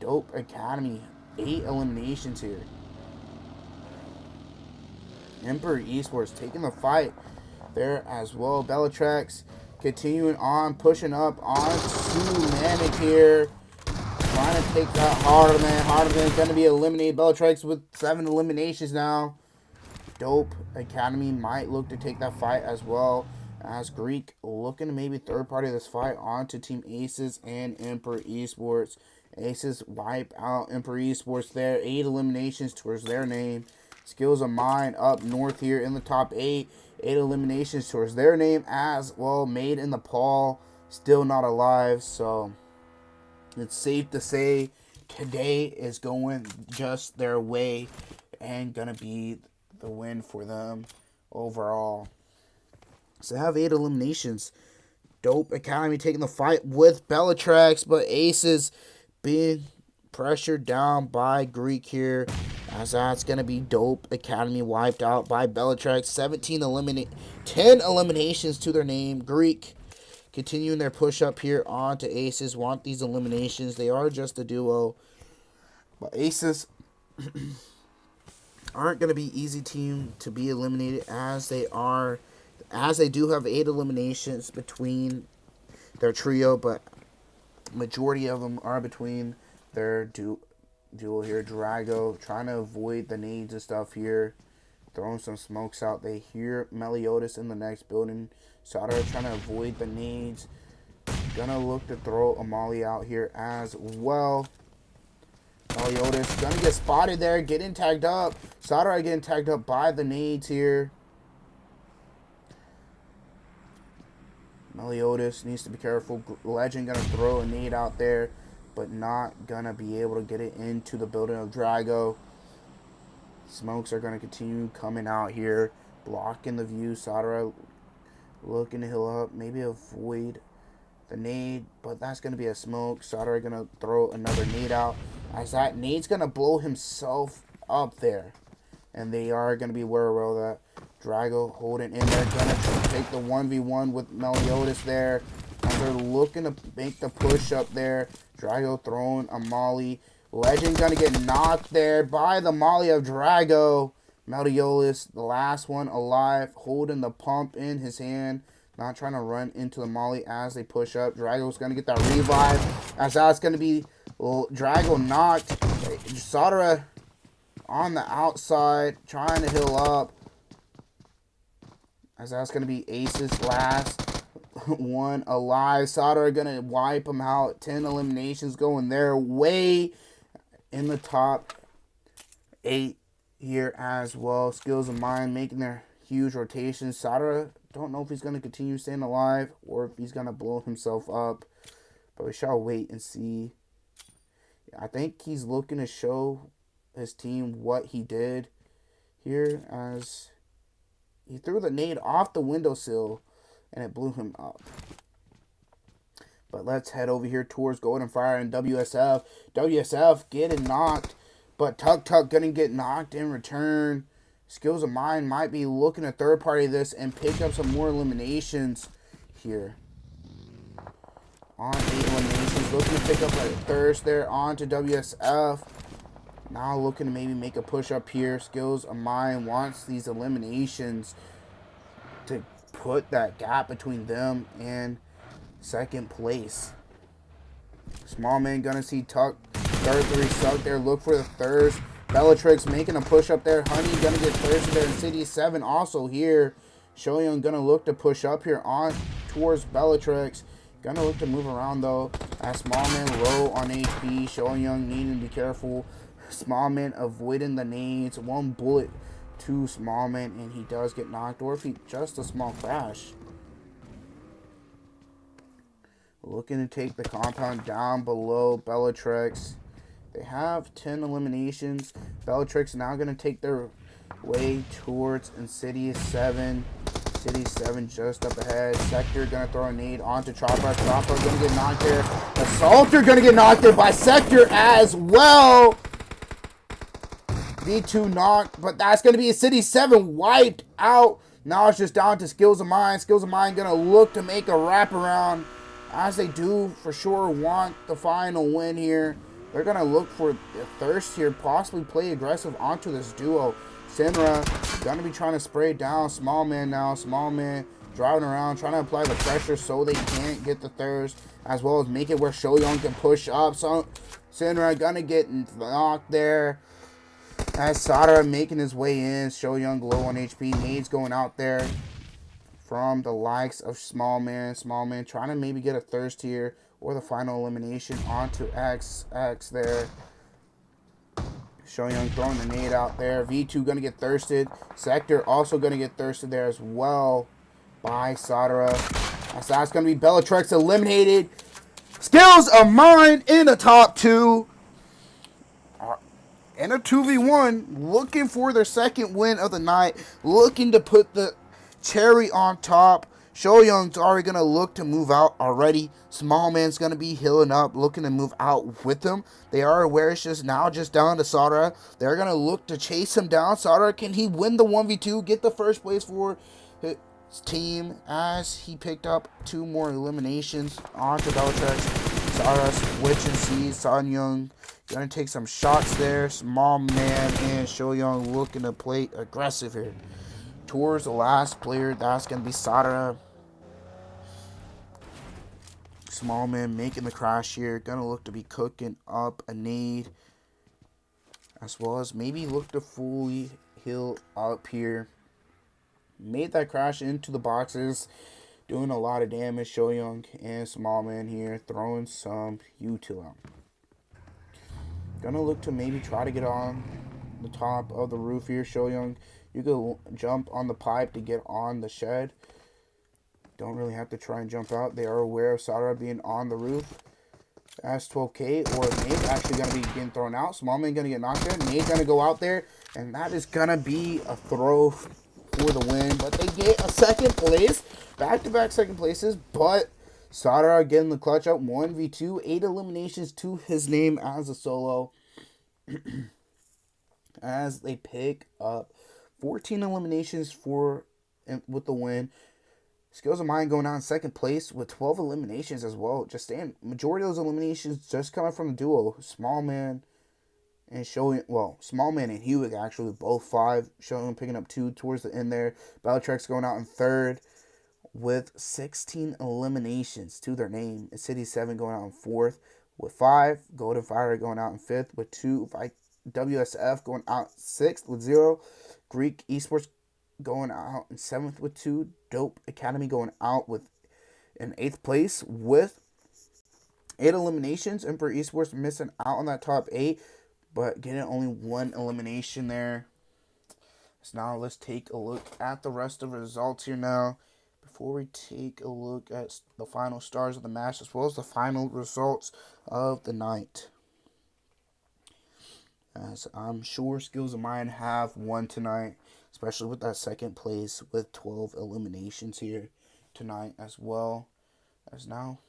Dope Academy, 8 eliminations here. Emperor Esports taking the fight there as well. BELLATRIX continuing on, pushing up onto MANIC here. Trying to take that Harderman. Harderman is going to be eliminated. BELLATRIX with 7 eliminations now. Dope Academy might look to take that fight as well. As Greek looking to maybe third party this fight onto Team Aces and Emperor Esports. Aces wipe out Emperor Esports there. 8 eliminations towards their name. Skills of Mine up north here in the top 8. 8 eliminations towards their name as well. Made in the Paul. Still not alive. So it's safe to say today is going just their way. and gonna be the win for them overall. So they have 8 eliminations. Dope Academy taking the fight with BELLATRIX, but Aces being pressured down by Greek here, as that's going to be Dope Academy wiped out by BELLATRIX. 10 eliminations to their name. Greek continuing their push up here on to Aces. Want these eliminations. They are just a duo. But Aces aren't going to be easy team to be eliminated, as they do have 8 eliminations between their trio, but majority of them are between their duo here. Drago trying to avoid the nades and stuff here, throwing some smokes out. They hear Meliodas in the next building. Sada trying to avoid the nades. Gonna look to throw a molly out here as well. Meliodas gonna get spotted there, getting tagged up. Sada getting tagged up by the nades here. Meliodas needs to be careful. Legend gonna throw a nade out there, but not gonna be able to get it into the building of Drago. Smokes are gonna continue coming out here, blocking the view. Sadara looking to heal up, maybe avoid the nade, but that's gonna be a smoke. Sadara gonna throw another nade out, as that nade's gonna blow himself up there, and they are gonna be aware of that. Drago holding in there, gonna take the 1v1 with Meliodas there. And they're looking to make the push up there. Drago throwing a molly. Legend gonna get knocked there by the molly of Drago. Meliodas, the last one alive, holding the pump in his hand. Not trying to run into the molly as they push up. Drago's gonna get that revive, as that's gonna be Drago knocked. Sadara on the outside, trying to heal up, as that's going to be Ace's last one alive. Sadara going to wipe him out. 10 eliminations going their way in the top 8 here as well. Skills of Mine making their huge rotations. Sadara, don't know if he's going to continue staying alive or if he's going to blow himself up, but we shall wait and see. I think he's looking to show his team what he did here, as he threw the nade off the windowsill and it blew him up. But let's head over here towards Golden Fire and WSF. WSF getting knocked, but Tuk gonna get knocked in return. Skills of Mine might be looking to third party this and pick up some more eliminations here. On 8 eliminations, looking to pick up a thirst there on to WSF. Now looking to maybe make a push up here. Skills of Mine wants these eliminations to put that gap between them and second place. Small man gonna see Tuck. Third 3 stuck there. Look for the thirst. BELLATRIX making a push up there. Honey gonna get thirsty there. Insidious 7 also here. Shoyoung gonna look to push up here on towards BELLATRIX. Gonna look to move around though. As Small man low on HP. Shoyoung needing to be careful. Small man avoiding the nades. 1 bullet to Small man, and he does get knocked, or if he just a small crash. Looking to take the compound down below BELLATRIX. They have 10 eliminations. BELLATRIX now going to take their way towards Insidious 7. Insidious 7 just up ahead. Sector going to throw a nade onto Chopper. Chopper going to get knocked there. Assaulter going to get knocked there by Sector as well. V2 knocked, but that's going to be a City 7 wiped out. Now it's just down to Skills of Mine. Skills of Mine going to look to make a wraparound, as they do for sure want the final win here. They're going to look for a thirst here, possibly play aggressive onto this duo. Senra going to be trying to spray down Small man now. Small man driving around, trying to apply the pressure so they can't get the thirst, as well as make it where Shoyoung can push up. So Senra going to get knocked there, as Sadara making his way in. Shoyoung low on HP. Nades going out there from the likes of Small man. Small man trying to maybe get a thirst here, or the final elimination onto XX there. Shoyoung throwing the nade out there. V2 going to get thirsted. Sector also going to get thirsted there as well by Sadara. That's going to be BELLATRIX eliminated. Skills of Mine in the top 2. in a 2v1, looking for their second win of the night, looking to put the cherry on top. Shoyoung's already going to look to move out already. Small Man's going to be healing up, looking to move out with them. They are aware it's just now just down to Sadara. They're going to look to chase him down. Sadara, can he win the 1v2, get the first place for his team as he picked up 2 more eliminations onto BELLATRIX. Sadara switching sees. Zohnny gonna take some shots there. Small Man and Shoyoung looking to play aggressive here. Towards the last player, that's gonna be Sadara. Small Man making the crash here. Gonna look to be cooking up a nade. As well as maybe look to fully heal up here. Made that crash into the boxes. Doing a lot of damage. Shoyoung and Small Man here. Throwing some util out. Gonna look to maybe try to get on the top of the roof here. Shoyoung, you go jump on the pipe to get on the shed. Don't really have to try and jump out. They are aware of Sadara being on the roof. That's 12k, or Nate actually going to be getting thrown out. Small Man going to get knocked in. Nate's going to go out there, and that is going to be a throw for the win. But they get a second place. Back-to-back second places, but Sadara getting the clutch out. 1v2, 8 eliminations to his name as a solo. As they pick up 14 eliminations with the win. Skills of Mine going out in second place with 12 eliminations as well. Just staying, majority of those eliminations just coming from the duo. Small Man and Small Man and Hewitt actually both 5. Showing picking up 2 towards the end there. BELLATRIX going out in third with 16 eliminations to their name. City 7 going out in fourth with 5. Golden Phyra going out in fifth with 2. WSF going out 6th with 0. Greek Esports going out in 7th with 2. Dope Academy going out with in 8th place with 8 eliminations. Emperor Esports missing out on that top 8, but getting only 1 elimination there. So now let's take a look at the rest of the results here now. Before we take a look at the final stars of the match as well as the final results of the night. As I'm sure Skills of Mine have won tonight, especially with that second place with 12 eliminations here tonight as well. As now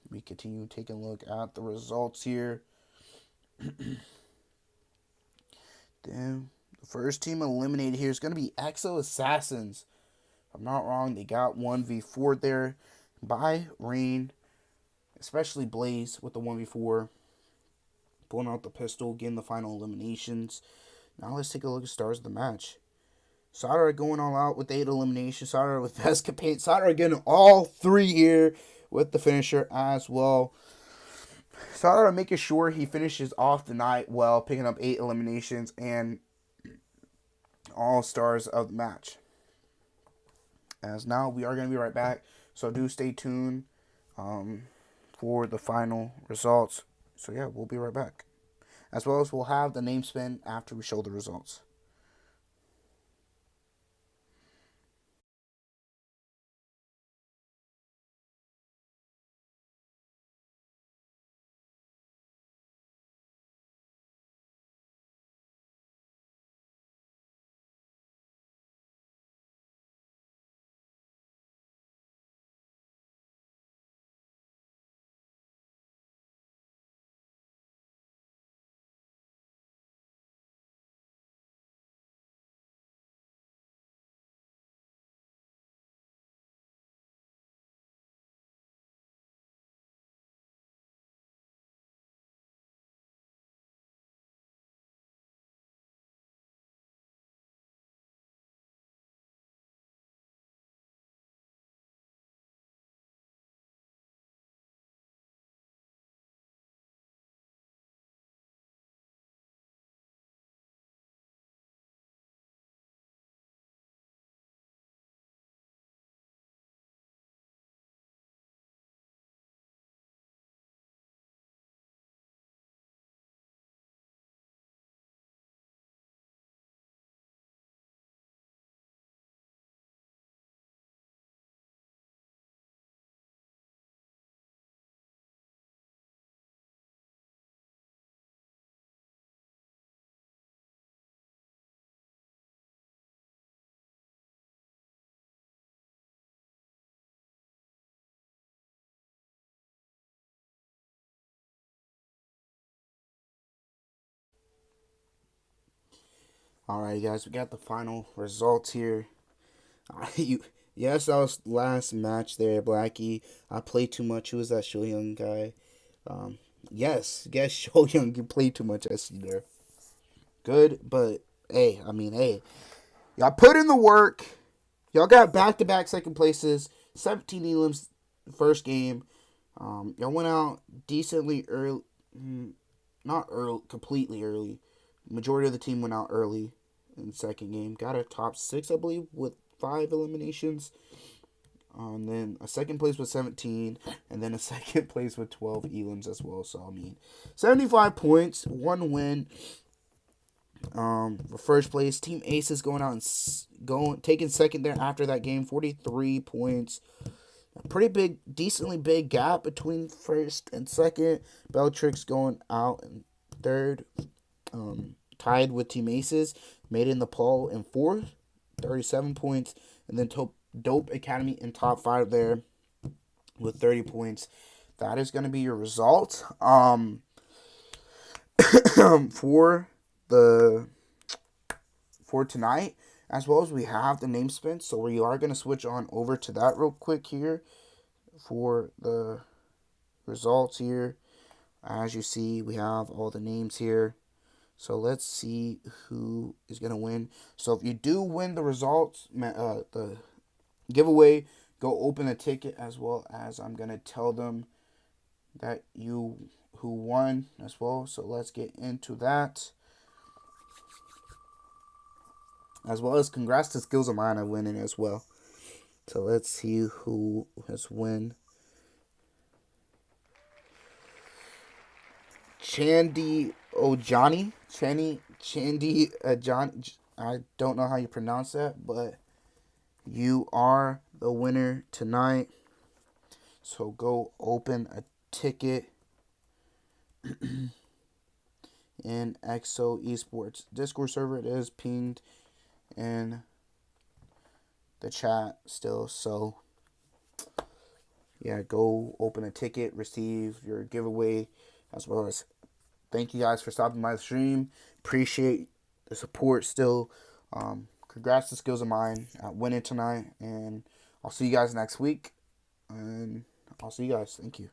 we continue taking a look at the results here. Then the first team eliminated here is going to be Exo Assassins. If I'm not wrong, they got 1v4 there by Rain, especially Blaze with the 1v4. Pulling out the pistol, getting the final eliminations. Now let's take a look at stars of the match. Sadara going all out with 8 eliminations. Sadara with Escapade. Sadara getting all 3 here with the finisher as well. Sadara making sure he finishes off the night well, picking up 8 eliminations and all stars of the match. As now we are going to be right back, so do stay tuned for the final results. So yeah, we'll be right back. As well as we'll have the name spin after we show the results. Alright, guys, we got the final results here. Yes, that was last match there, Blackie. I played too much. Who was that Show Young guy? Yes, Show Young, you played too much. I see there. Good, but hey, y'all put in the work. Y'all got back-to-back second places. 17 elims first game. Y'all went out decently early. Not early, completely early. Majority of the team went out early in the second game. Got a top 6, I believe, with 5 eliminations. And then a second place with 17. And then a second place with 12 elims as well. So, 75 points, 1 win. For first place, Team Aces going out and taking second there after that game, 43 points. A pretty big, decently big gap between first and second. BELLATRIX going out in third, tied with Team Aces. Made in the poll in fourth, 37 points. And then Dope Academy in top 5 there with 30 points. That is going to be your result. For tonight, as well as we have the name spin, so we are going to switch on over to that real quick here for the results here. As you see, we have all the names here, so let's see who is going to win. So if you do win the results, the giveaway, go open a ticket, as well as I'm going to tell them that who won as well. So let's get into that. As well as congrats to Skills of Mine on winning as well. So let's see who has won. Chandy Ojani. Chandy John. I don't know how you pronounce that, but you are the winner tonight. So go open a ticket in IXIA Esports Discord server. It is pinged in the chat still, so yeah, go open a ticket, receive your giveaway, as well as thank you guys for stopping by the stream. Appreciate the support still. Congrats to Skills of Mine at winning tonight, and I'll see you guys next week, and I'll see you guys. Thank you.